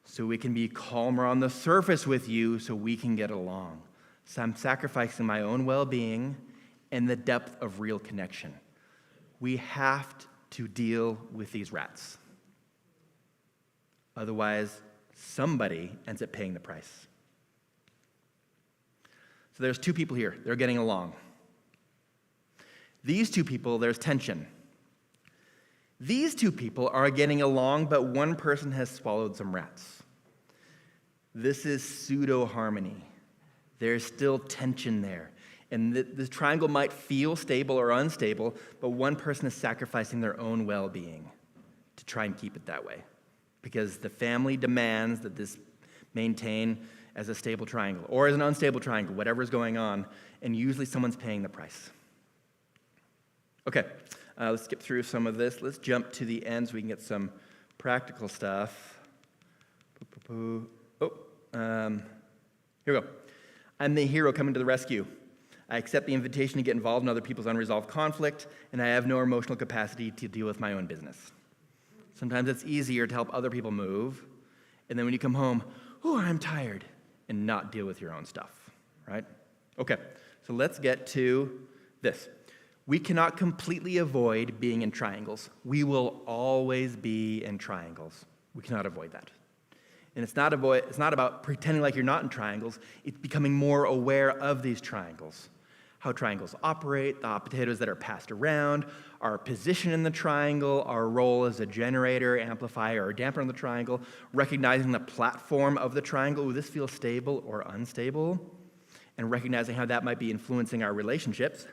so we can be calmer on the surface with you so we can get along. So I'm sacrificing my own well-being and the depth of real connection. We have to deal with these rats. Otherwise, somebody ends up paying the price. So there's two people here. They're getting along. These two people, there's tension. These two people are getting along, but one person has swallowed some rats. This is pseudo-harmony. There's still tension there. And the triangle might feel stable or unstable, but one person is sacrificing their own well-being to try and keep it that way. Because the family demands that this maintain as a stable triangle or as an unstable triangle, whatever's going on, and usually someone's paying the price. Okay, let's skip through some of this. Let's jump to the end so we can get some practical stuff. Here we go. I'm the hero coming to the rescue. I accept the invitation to get involved in other people's unresolved conflict, and I have no emotional capacity to deal with my own business. Sometimes it's easier to help other people move, and then when you come home, I'm tired, and not deal with your own stuff, right? Okay, so let's get to this. We cannot completely avoid being in triangles. We will always be in triangles. We cannot avoid that. And it's not about pretending like you're not in triangles. It's becoming more aware of these triangles, how triangles operate, the hot potatoes that are passed around, our position in the triangle, our role as a generator, amplifier, or damper in the triangle, recognizing the platform of the triangle. This feels stable or unstable, and recognizing how that might be influencing our relationships.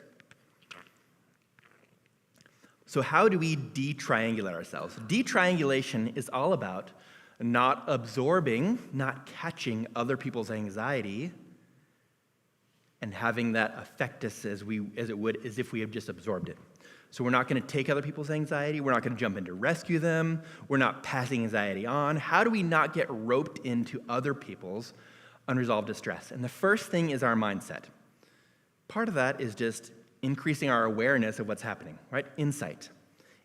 So how do we detriangulate ourselves? Detriangulation is all about not absorbing, not catching other people's anxiety, and having that affect us as if we have just absorbed it. So we're not going to take other people's anxiety. We're not going to jump in to rescue them. We're not passing anxiety on. How do we not get roped into other people's unresolved distress? And the first thing is our mindset. Part of that is just increasing our awareness of what's happening, right? Insight.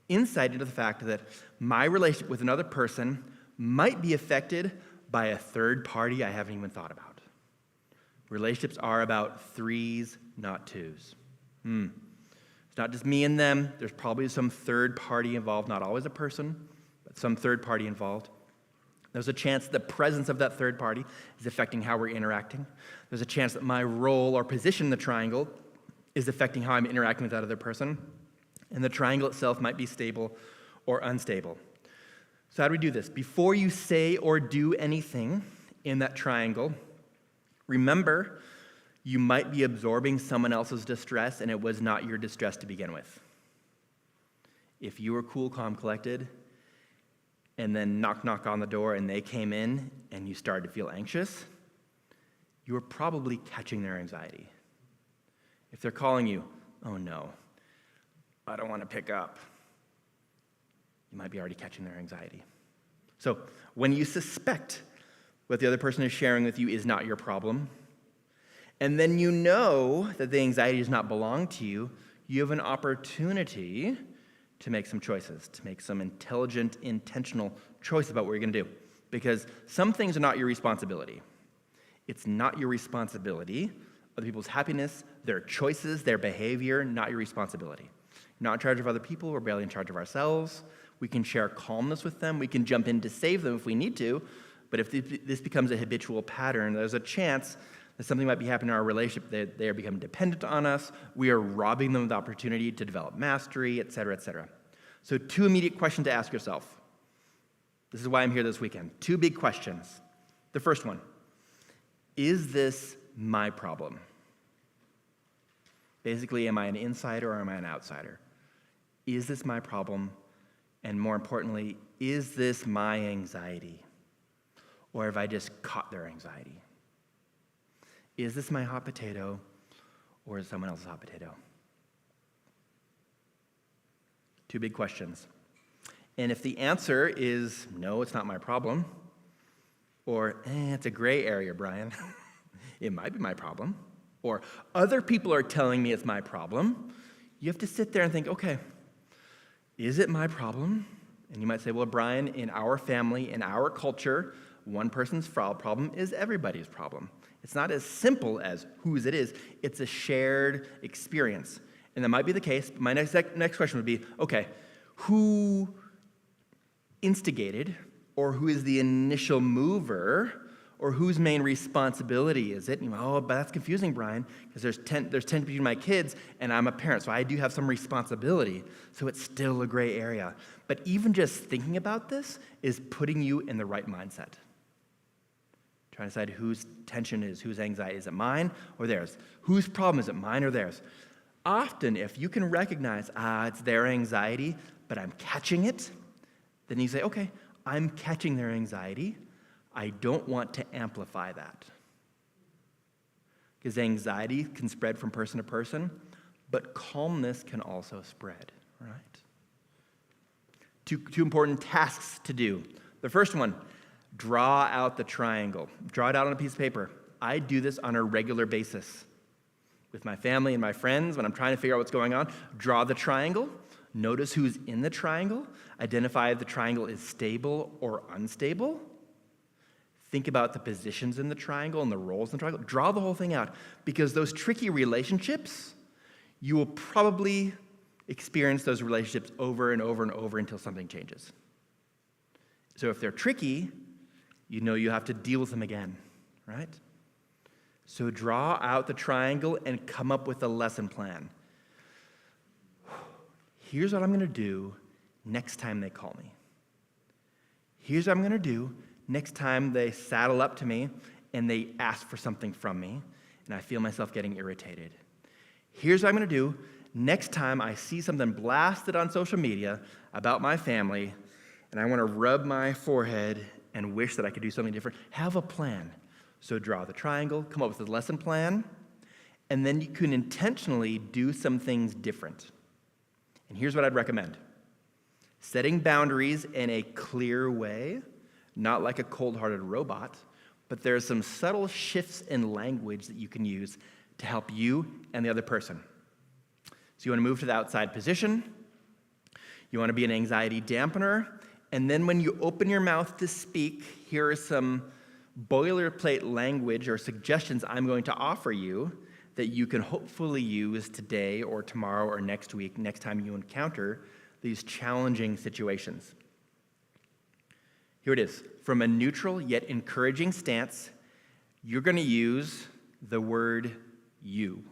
Insight into the fact that my relationship with another person might be affected by a third party I haven't even thought about. Relationships are about threes, not twos. It's not just me and them. There's probably some third party involved, not always a person, but some third party involved. There's a chance the presence of that third party is affecting how we're interacting. There's a chance that my role or position in the triangle is affecting how I'm interacting with that other person. And the triangle itself might be stable or unstable. So how do we do this? Before you say or do anything in that triangle, remember you might be absorbing someone else's distress and it was not your distress to begin with. If you were cool, calm, collected, and then knock on the door and they came in and you started to feel anxious, you were probably catching their anxiety. If they're calling you, oh no, I don't want to pick up, you might be already catching their anxiety. So when you suspect what the other person is sharing with you is not your problem, and then you know that the anxiety does not belong to you, you have an opportunity to make some choices, to make some intelligent, intentional choices about what you're going to do. Because some things are not your responsibility. It's not your responsibility. Other people's happiness, their choices, their behavior, not your responsibility. You're not in charge of other people. We're barely in charge of ourselves. We can share calmness with them. We can jump in to save them if we need to. But if this becomes a habitual pattern, there's a chance that something might be happening in our relationship, that they are becoming dependent on us. We are robbing them of the opportunity to develop mastery, et cetera, et cetera. So 2 immediate questions to ask yourself. This is why I'm here this weekend. 2 big questions. The first one, is this my problem? Basically, am I an insider or am I an outsider? Is this my problem? And more importantly, is this my anxiety? Or have I just caught their anxiety? Is this my hot potato or is someone else's hot potato? 2 big questions. And if the answer is no, it's not my problem, or it's a gray area, Bryan, it might be my problem, or other people are telling me it's my problem, you have to sit there and think, okay, is it my problem? And you might say, well, Bryan, in our family, in our culture, one person's problem is everybody's problem. It's not as simple as whose it is. It's a shared experience. And that might be the case. But my next question would be, okay, who instigated, or who is the initial mover, or whose main responsibility is it? And you go, oh, but that's confusing, Bryan, because there's 10 between my kids, and I'm a parent, so I do have some responsibility. So it's still a gray area. But even just thinking about this is putting you in the right mindset. Trying to decide whose tension is, whose anxiety. Is it mine or theirs? Whose problem is it, mine or theirs? Often, if you can recognize, it's their anxiety, but I'm catching it, then you say, okay, I'm catching their anxiety. I don't want to amplify that. Because anxiety can spread from person to person, but calmness can also spread, right? Two important tasks to do. The first one, draw out the triangle. Draw it out on a piece of paper. I do this on a regular basis with my family and my friends when I'm trying to figure out what's going on. Draw the triangle. Notice who's in the triangle. Identify if the triangle is stable or unstable. Think about the positions in the triangle and the roles in the triangle. Draw the whole thing out, because those tricky relationships, you will probably experience those relationships over and over and over until something changes. So if they're tricky, you know you have to deal with them again, right? So draw out the triangle and come up with a lesson plan. Here's what I'm going to do next time they call me. Here's what I'm going to do next time they saddle up to me and they ask for something from me and I feel myself getting irritated. Here's what I'm going to do next time I see something blasted on social media about my family and I want to rub my forehead and wish that I could do something different. Have a plan. So draw the triangle, come up with a lesson plan, and then you can intentionally do some things different. And here's what I'd recommend. Setting boundaries in a clear way, not like a cold-hearted robot, but there's some subtle shifts in language that you can use to help you and the other person. So you want to move to the outside position. You want to be an anxiety dampener. And then when you open your mouth to speak, here are some boilerplate language or suggestions I'm going to offer you that you can hopefully use today or tomorrow or next week, next time you encounter these challenging situations. Here it is. From a neutral yet encouraging stance, you're going to use the word you.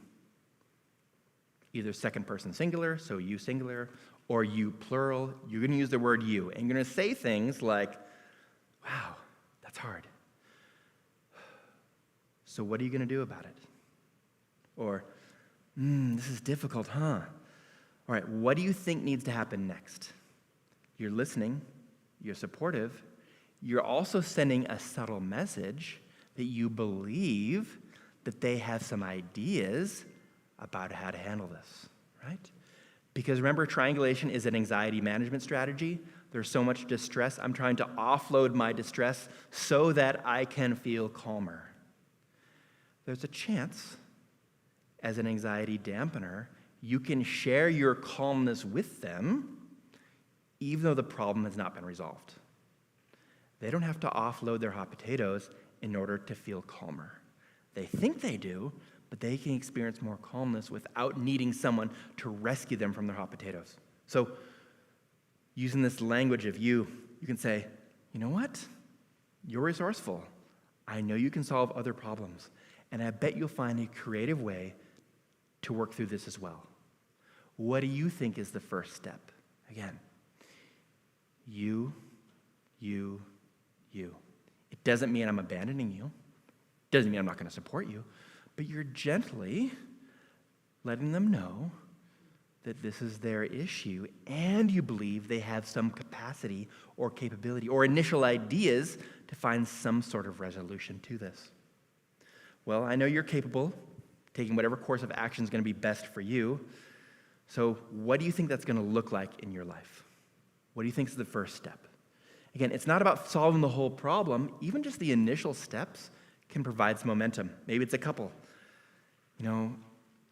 Either second person singular, so you singular, or you plural. You're going to use the word you. And you're going to say things like, wow, that's hard. So what are you going to do about it? Or, this is difficult, huh? All right, what do you think needs to happen next? You're listening. You're supportive. You're also sending a subtle message that you believe that they have some ideas about how to handle this, right? Because remember, triangulation is an anxiety management strategy. There's so much distress. I'm trying to offload my distress so that I can feel calmer. There's a chance, as an anxiety dampener, you can share your calmness with them, even though the problem has not been resolved. They don't have to offload their hot potatoes in order to feel calmer. They think they do, but they can experience more calmness without needing someone to rescue them from their hot potatoes. So, using this language of you can say, you know what? You're resourceful. I know you can solve other problems, and I bet you'll find a creative way to work through this as well. What do you think is the first step? Again, you. It doesn't mean I'm abandoning you. It doesn't mean I'm not going to support you. But you're gently letting them know that this is their issue and you believe they have some capacity or capability or initial ideas to find some sort of resolution to this. Well, I know you're capable, taking whatever course of action is going to be best for you. So what do you think that's going to look like in your life? What do you think is the first step? Again, it's not about solving the whole problem. Even just the initial steps can provide some momentum. Maybe it's a couple.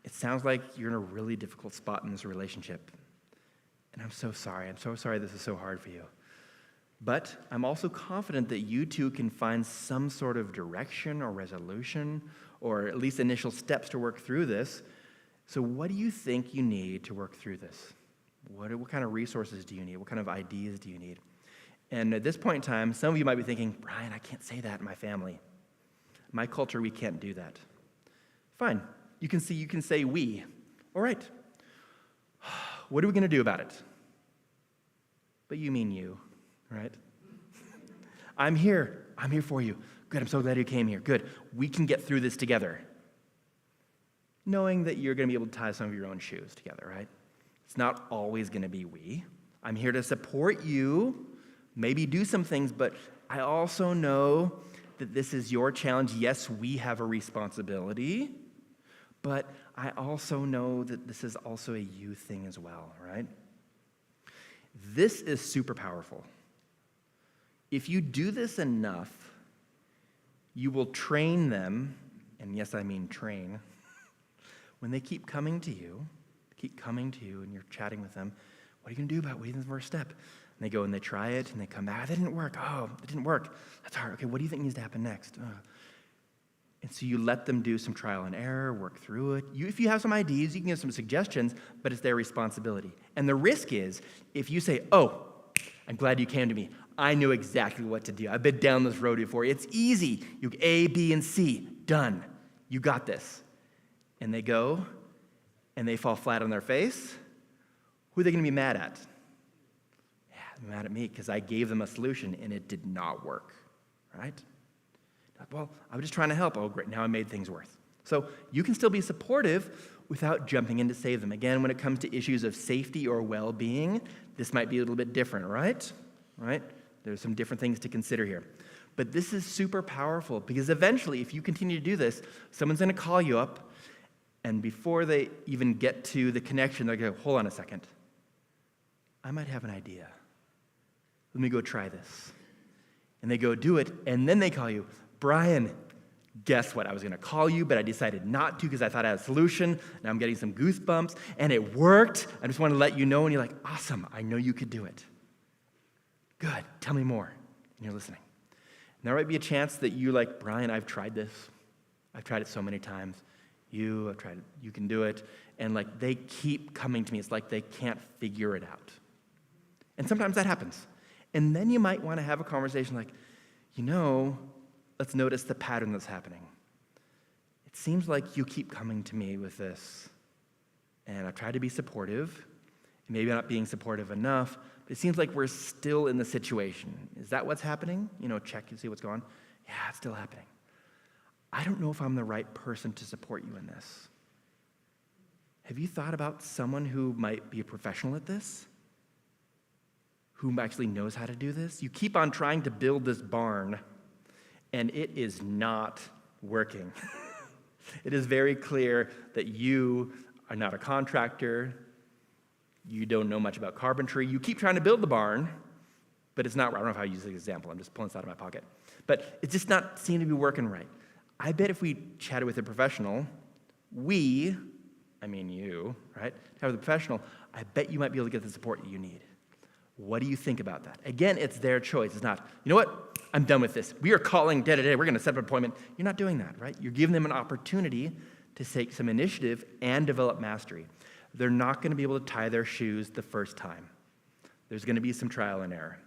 It sounds like you're in a really difficult spot in this relationship. And I'm so sorry. I'm so sorry this is so hard for you. But I'm also confident that you two can find some sort of direction or resolution, or at least initial steps to work through this. So what do you think you need to work through this? What kind of resources do you need? What kind of ideas do you need? And at this point in time, some of you might be thinking, Bryan, I can't say that in my family. My culture, we can't do that. Fine. You can say we. All right. What are we going to do about it? But you mean you, right? I'm here. I'm here for you. Good. I'm so glad you came here. Good. We can get through this together. Knowing that you're going to be able to tie some of your own shoes together, right? It's not always going to be we. I'm here to support you, maybe do some things, but I also know that this is your challenge. Yes, we have a responsibility, but I also know that this is also a you thing as well, right? This is super powerful. If you do this enough, you will train them, and yes, I mean train, when they keep coming to you, and you're chatting with them, what are you going to do about it? What is the first step? And they go and they try it, and they come back. That didn't work. Oh, it didn't work. That's hard. Okay, what do you think needs to happen next? And so you let them do some trial and error, work through it. If you have some ideas, you can give some suggestions, but it's their responsibility. And the risk is, if you say, oh, I'm glad you came to me. I knew exactly what to do. I've been down this road before. It's easy. You A, B, and C. Done. You got this. And they go, and they fall flat on their face. Who are they going to be mad at? Yeah, they're mad at me because I gave them a solution, and it did not work, right? Well, I was just trying to help. Oh, great, now I made things worse. So you can still be supportive without jumping in to save them. Again, when it comes to issues of safety or well-being, this might be a little bit different, right? Right? There's some different things to consider here. But this is super powerful because eventually, if you continue to do this, someone's going to call you up, and before they even get to the connection, they're going to go, hold on a second. I might have an idea. Let me go try this. And they go do it, and then they call you, Bryan, guess what? I was going to call you, but I decided not to because I thought I had a solution. Now I'm getting some goosebumps, and it worked. I just want to let you know, and you're like, awesome, I know you could do it. Good, tell me more. And you're listening. And there might be a chance that you're like, Bryan, I've tried this. I've tried it so many times. I've tried it. You can do it. And like they keep coming to me. It's like they can't figure it out. And sometimes that happens. And then you might want to have a conversation like, let's notice the pattern that's happening. It seems like you keep coming to me with this. And I've tried to be supportive. Maybe I'm not being supportive enough. But it seems like we're still in the situation. Is that what's happening? Check and see what's going on. Yeah, it's still happening. I don't know if I'm the right person to support you in this. Have you thought about someone who might be a professional at this? Who actually knows how to do this? You keep on trying to build this barn, and it is not working. It is very clear that you are not a contractor. You don't know much about carpentry. You keep trying to build the barn, but it's not, I don't know how to use this example. I'm just pulling this out of my pocket. But it just not seem to be working right. I bet if we chatted with a professional, you, right? Have a professional, I bet you might be able to get the support that you need. What do you think about that? Again, it's their choice. It's not, you know what? I'm done with this. We are calling day-to-day. We're going to set up an appointment. You're not doing that, right? You're giving them an opportunity to take some initiative and develop mastery. They're not going to be able to tie their shoes the first time. There's going to be some trial and error.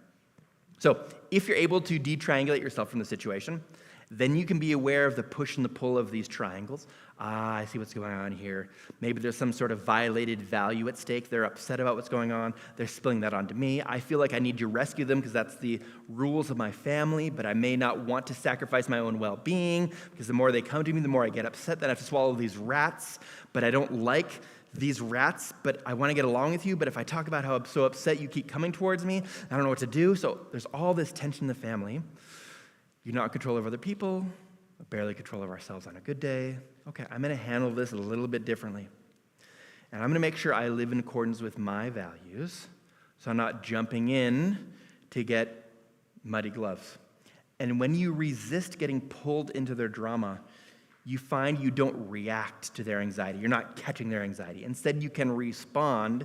So if you're able to detriangulate yourself from the situation, then you can be aware of the push and the pull of these triangles. I see what's going on here. Maybe there's some sort of violated value at stake. They're upset about what's going on. They're spilling that onto me. I feel like I need to rescue them because that's the rules of my family, but I may not want to sacrifice my own well-being because the more they come to me, the more I get upset that I have to swallow these rats, but I don't like these rats, but I want to get along with you, but if I talk about how I'm so upset you keep coming towards me, I don't know what to do. So there's all this tension in the family. You're not in control of other people, barely control of ourselves on a good day. Okay, I'm going to handle this a little bit differently. And I'm going to make sure I live in accordance with my values, so I'm not jumping in to get muddy gloves. And when you resist getting pulled into their drama, you find you don't react to their anxiety. You're not catching their anxiety. Instead, you can respond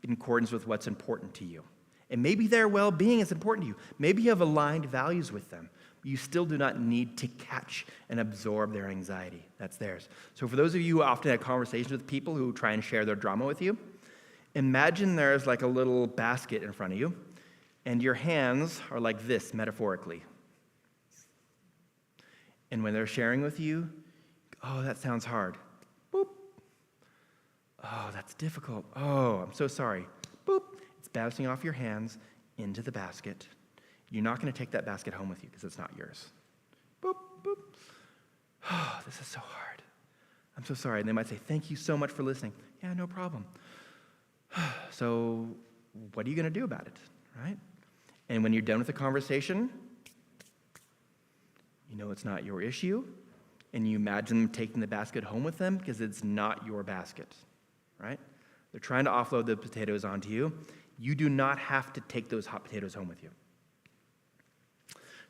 in accordance with what's important to you. And maybe their well-being is important to you. Maybe you have aligned values with them. You still do not need to catch and absorb their anxiety. That's theirs. So for those of you who often have conversations with people who try and share their drama with you, imagine there's like a little basket in front of you, and your hands are like this, metaphorically. And when they're sharing with you, oh, that sounds hard. Boop. Oh, that's difficult. Oh, I'm so sorry. Boop. It's bouncing off your hands into the basket. You're not going to take that basket home with you because it's not yours. Boop, boop. Oh, this is so hard. I'm so sorry. And they might say, thank you so much for listening. Yeah, no problem. So what are you going to do about it, right? And when you're done with the conversation, you know it's not your issue, and you imagine them taking the basket home with them because it's not your basket, right? They're trying to offload the potatoes onto you. You do not have to take those hot potatoes home with you.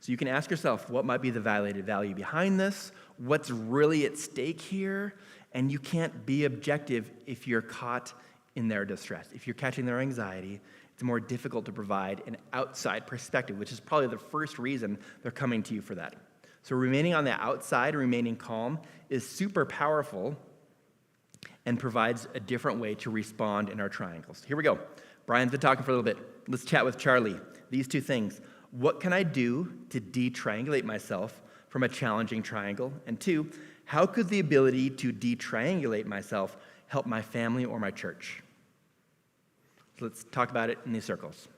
So you can ask yourself, what might be the validated value behind this? What's really at stake here? And you can't be objective if you're caught in their distress. If you're catching their anxiety, it's more difficult to provide an outside perspective, which is probably the first reason they're coming to you for that. So remaining on the outside, remaining calm, is super powerful and provides a different way to respond in our triangles. Here we go. Bryan's been talking for a little bit. Let's chat with Charlie. These two things. What can I do to detriangulate myself from a challenging triangle? And two, how could the ability to detriangulate myself help my family or my church? So let's talk about it in these circles.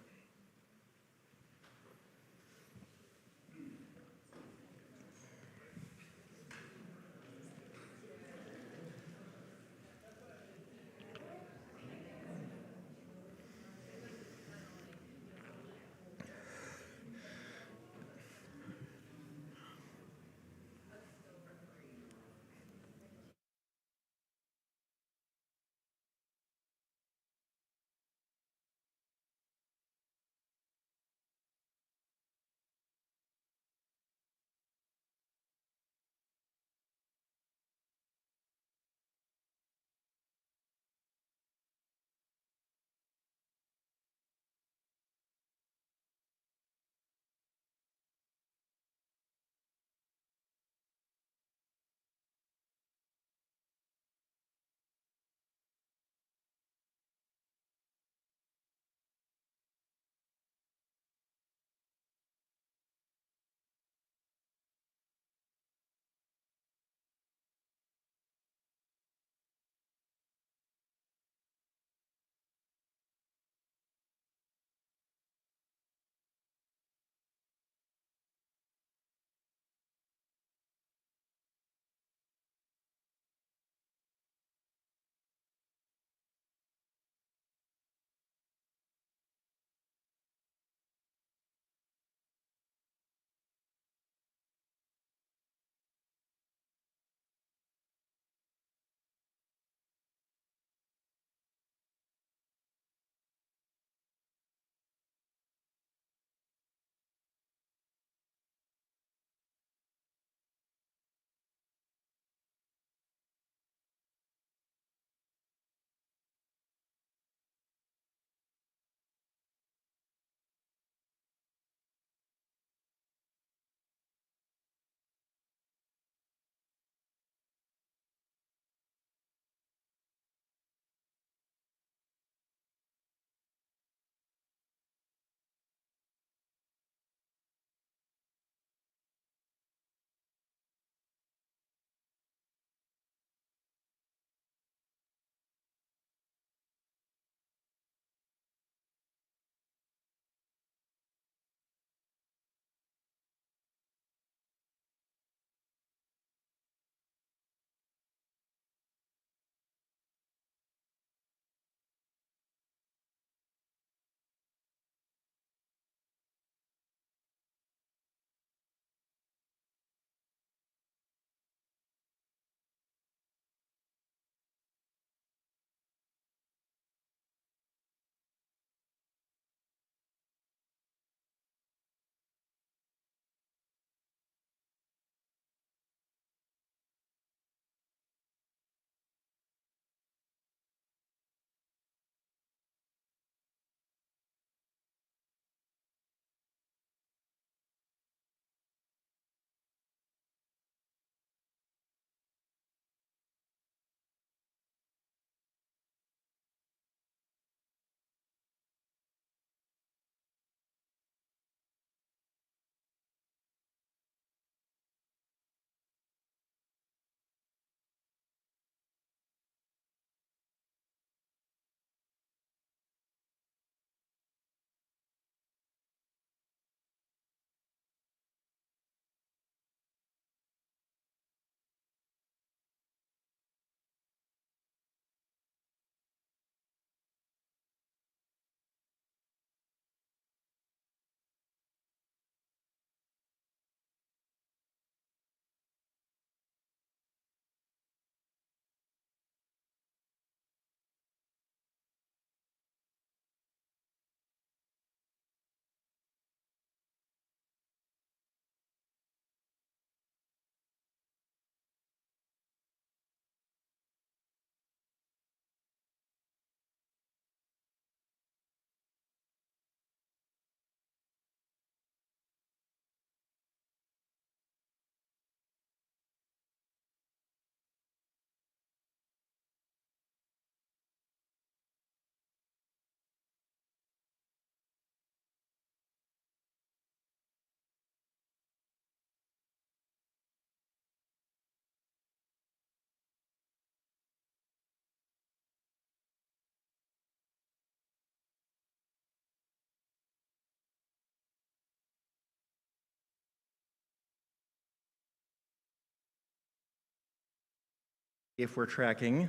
if we're tracking.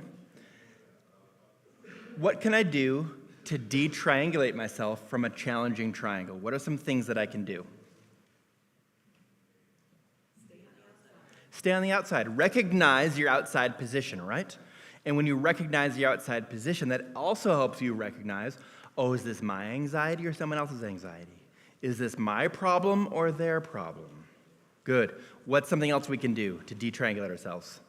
What can I do to de-triangulate myself from a challenging triangle? What are some things that I can do? Stay on the outside. Recognize your outside position, right? And when you recognize your outside position, that also helps you recognize, oh, is this my anxiety or someone else's anxiety? Is this my problem or their problem? Good. What's something else we can do to de-triangulate ourselves?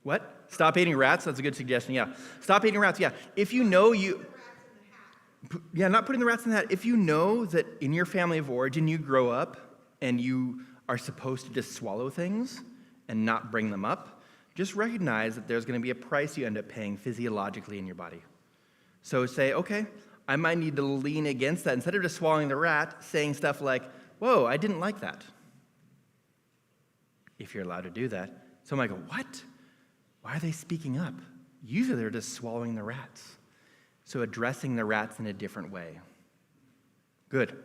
What? Stop eating rats? That's a good suggestion, yeah. Stop eating rats, yeah. If you know you... Yeah, not putting the rats in the hat. If you know that in your family of origin you grow up and you are supposed to just swallow things and not bring them up, just recognize that there's going to be a price you end up paying physiologically in your body. So say, okay, I might need to lean against that. Instead of just swallowing the rat, saying stuff like, whoa, I didn't like that. If you're allowed to do that. So I might go, what? Why are they speaking up? Usually they're just swallowing the rats. So addressing the rats in a different way. Good.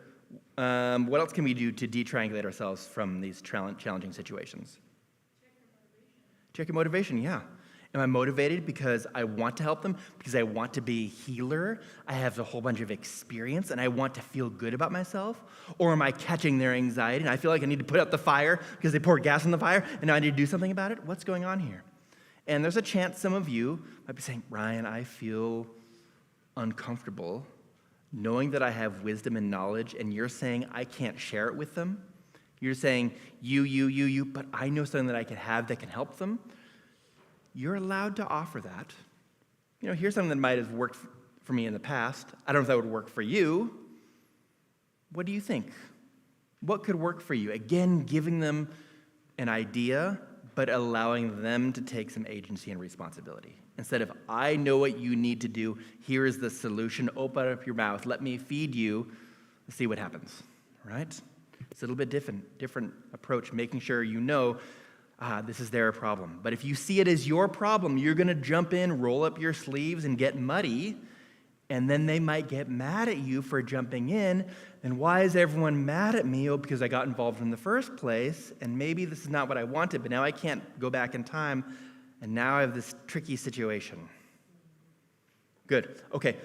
What else can we do to de-triangulate ourselves from these challenging situations? Check your motivation, yeah. Am I motivated because I want to help them, because I want to be a healer, I have a whole bunch of experience, and I want to feel good about myself? Or am I catching their anxiety, and I feel like I need to put out the fire because they poured gas on the fire, and now I need to do something about it? What's going on here? And there's a chance some of you might be saying, Bryan, I feel uncomfortable knowing that I have wisdom and knowledge, and you're saying I can't share it with them. You're saying you, but I know something that I can have that can help them. You're allowed to offer that. You know, here's something that might have worked for me in the past. I don't know if that would work for you. What do you think? What could work for you? Again, giving them an idea, but allowing them to take some agency and responsibility. Instead of, I know what you need to do, here is the solution, open up your mouth, let me feed you, let's see what happens, right? It's a little bit different approach, making sure you know this is their problem. But if you see it as your problem, you're going to jump in, roll up your sleeves, and get muddy, and then they might get mad at you for jumping in. And why is everyone mad at me? Oh, because I got involved in the first place, and maybe this is not what I wanted, but now I can't go back in time, and now I have this tricky situation. Good. Okay.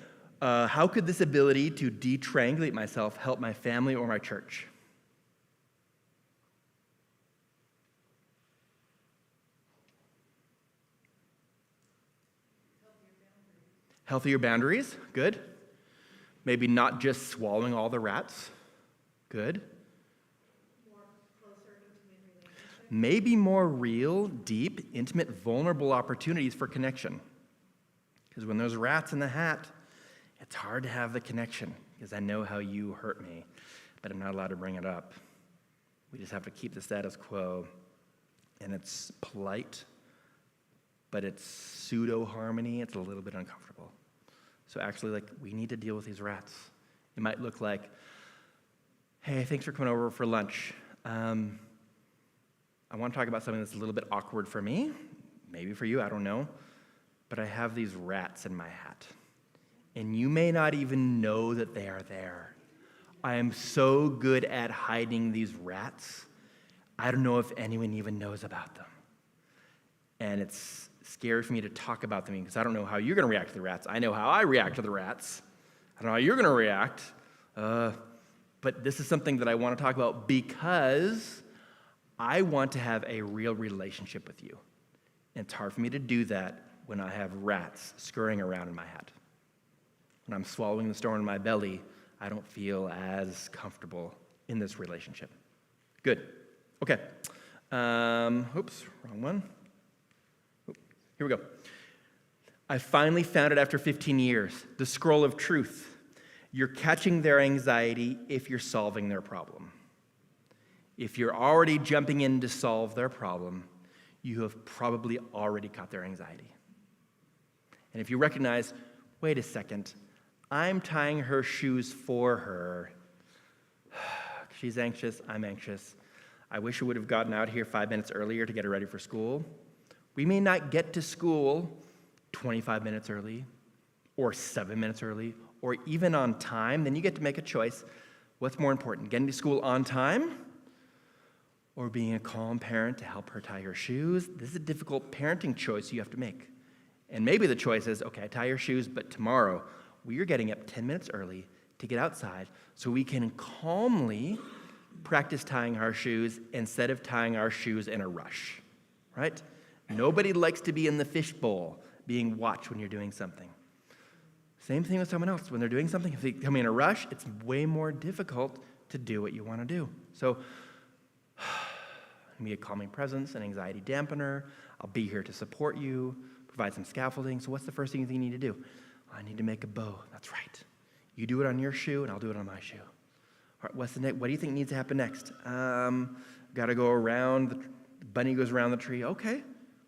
How could this ability to de-triangulate myself help my family or my church? Healthier boundaries, good. Maybe not just swallowing all the rats, good. More closer, intimate relationships. Maybe more real, deep, intimate, vulnerable opportunities for connection. Because when there's rats in the hat, it's hard to have the connection, because I know how you hurt me, but I'm not allowed to bring it up. We just have to keep the status quo, and it's polite, but it's pseudo-harmony. It's a little bit uncomfortable. So actually, we need to deal with these rats. It might look like, hey, thanks for coming over for lunch. I want to talk about something that's a little bit awkward for me, maybe for you, I don't know, but I have these rats in my hat, and you may not even know that they are there. I am so good at hiding these rats, I don't know if anyone even knows about them. And it's scary for me to talk about them because I don't know how you're going to react to the rats. I know how I react to the rats. I don't know how you're going to react. But this is something that I want to talk about because I want to have a real relationship with you. And it's hard for me to do that when I have rats scurrying around in my hat. When I'm swallowing the storm in my belly, I don't feel as comfortable in this relationship. Good. Okay. Oops, wrong one. Here we go. I finally found it after 15 years, the scroll of truth. You're catching their anxiety if you're solving their problem. If you're already jumping in to solve their problem, you have probably already caught their anxiety. And if you recognize, wait a second, I'm tying her shoes for her. She's anxious, I'm anxious. I wish we would have gotten out here 5 minutes earlier to get her ready for school. We may not get to school 25 minutes early, or 7 minutes early, or even on time. Then you get to make a choice. What's more important, getting to school on time or being a calm parent to help her tie her shoes. This is a difficult parenting choice you have to make. And maybe the choice is, okay, tie your shoes, but tomorrow we are getting up 10 minutes early to get outside so we can calmly practice tying our shoes instead of tying our shoes in a rush, right? Nobody likes to be in the fishbowl being watched when you're doing something. Same thing with someone else. When they're doing something, if they come in a rush, it's way more difficult to do what you want to do. So, be a calming presence, an anxiety dampener. I'll be here to support you, provide some scaffolding. So what's the first thing you need to do? I need to make a bow. That's right. You do it on your shoe, and I'll do it on my shoe. All right, what's the next? What do you think needs to happen next? Got to go around. The bunny goes around the tree. Okay,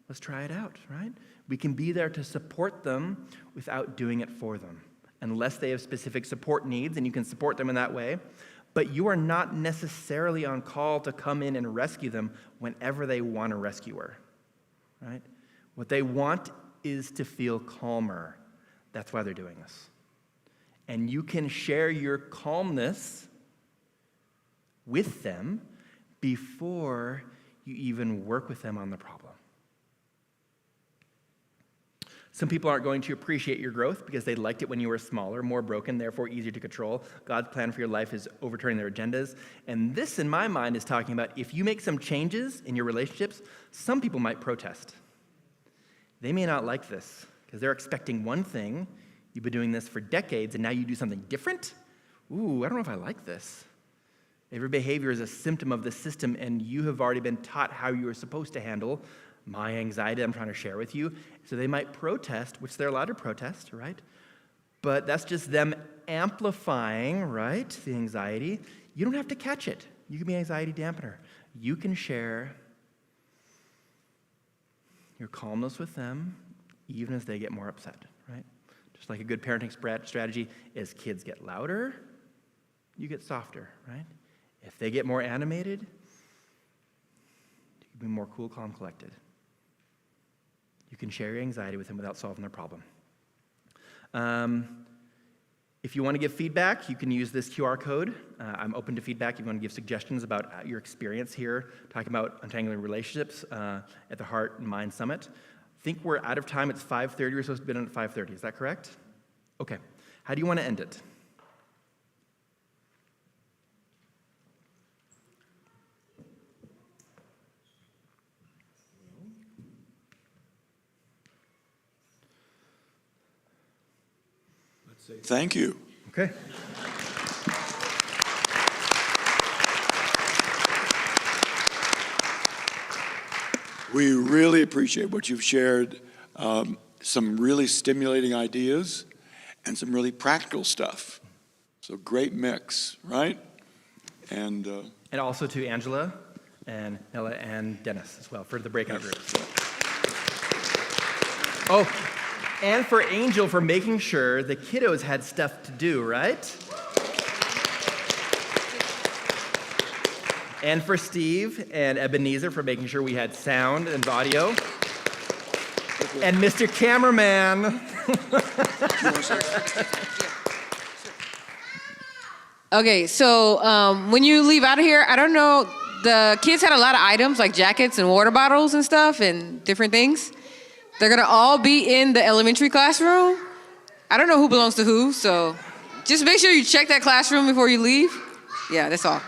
let's try it out, right? We can be there to support them without doing it for them, unless they have specific support needs, and you can support them in that way. But you are not necessarily on call to come in and rescue them whenever they want a rescuer, right? What they want is to feel calmer. That's why they're doing this. And you can share your calmness with them before you even work with them on the problem. Some people aren't going to appreciate your growth because they liked it when you were smaller, more broken, therefore easier to control. God's plan for your life is overturning their agendas. And this, in my mind, is talking about if you make some changes in your relationships, some people might protest. They may not like this because they're expecting one thing. You've been doing this for decades, and now you do something different? Ooh, I don't know if I like this. Every behavior is a symptom of the system, and you have already been taught how you are supposed to handle my anxiety I'm trying to share with you. So they might protest, which they're allowed to protest, right? But that's just them amplifying, right, the anxiety. You don't have to catch it. You can be an anxiety dampener. You can share your calmness with them, even as they get more upset, right? Just like a good parenting strategy, as kids get louder, you get softer, right? If they get more animated, you can be more cool, calm, collected. You can share your anxiety with them without solving their problem. If you want to give feedback, you can use this QR code. I'm open to feedback if you want to give suggestions about your experience here, talking about untangling relationships at the Heart and Mind Summit. I think we're out of time. It's 5:30. We're supposed to be done at 5:30. Is that correct? Okay. How do you want to end it? Thank you. Okay. We really appreciate what you've shared, some really stimulating ideas and some really practical stuff. So great mix, right? And also to Angela and Nella and Dennis as well for the breakout groups. Oh, and for Angel for making sure the kiddos had stuff to do, right? And for Steve and Ebenezer for making sure we had sound and audio. And Mr. Cameraman. Okay, so when you leave out of here, I don't know, the kids had a lot of items like jackets and water bottles and stuff and different things. They're gonna all be in the elementary classroom. I don't know who belongs to who, so just make sure you check that classroom before you leave. Yeah, that's all.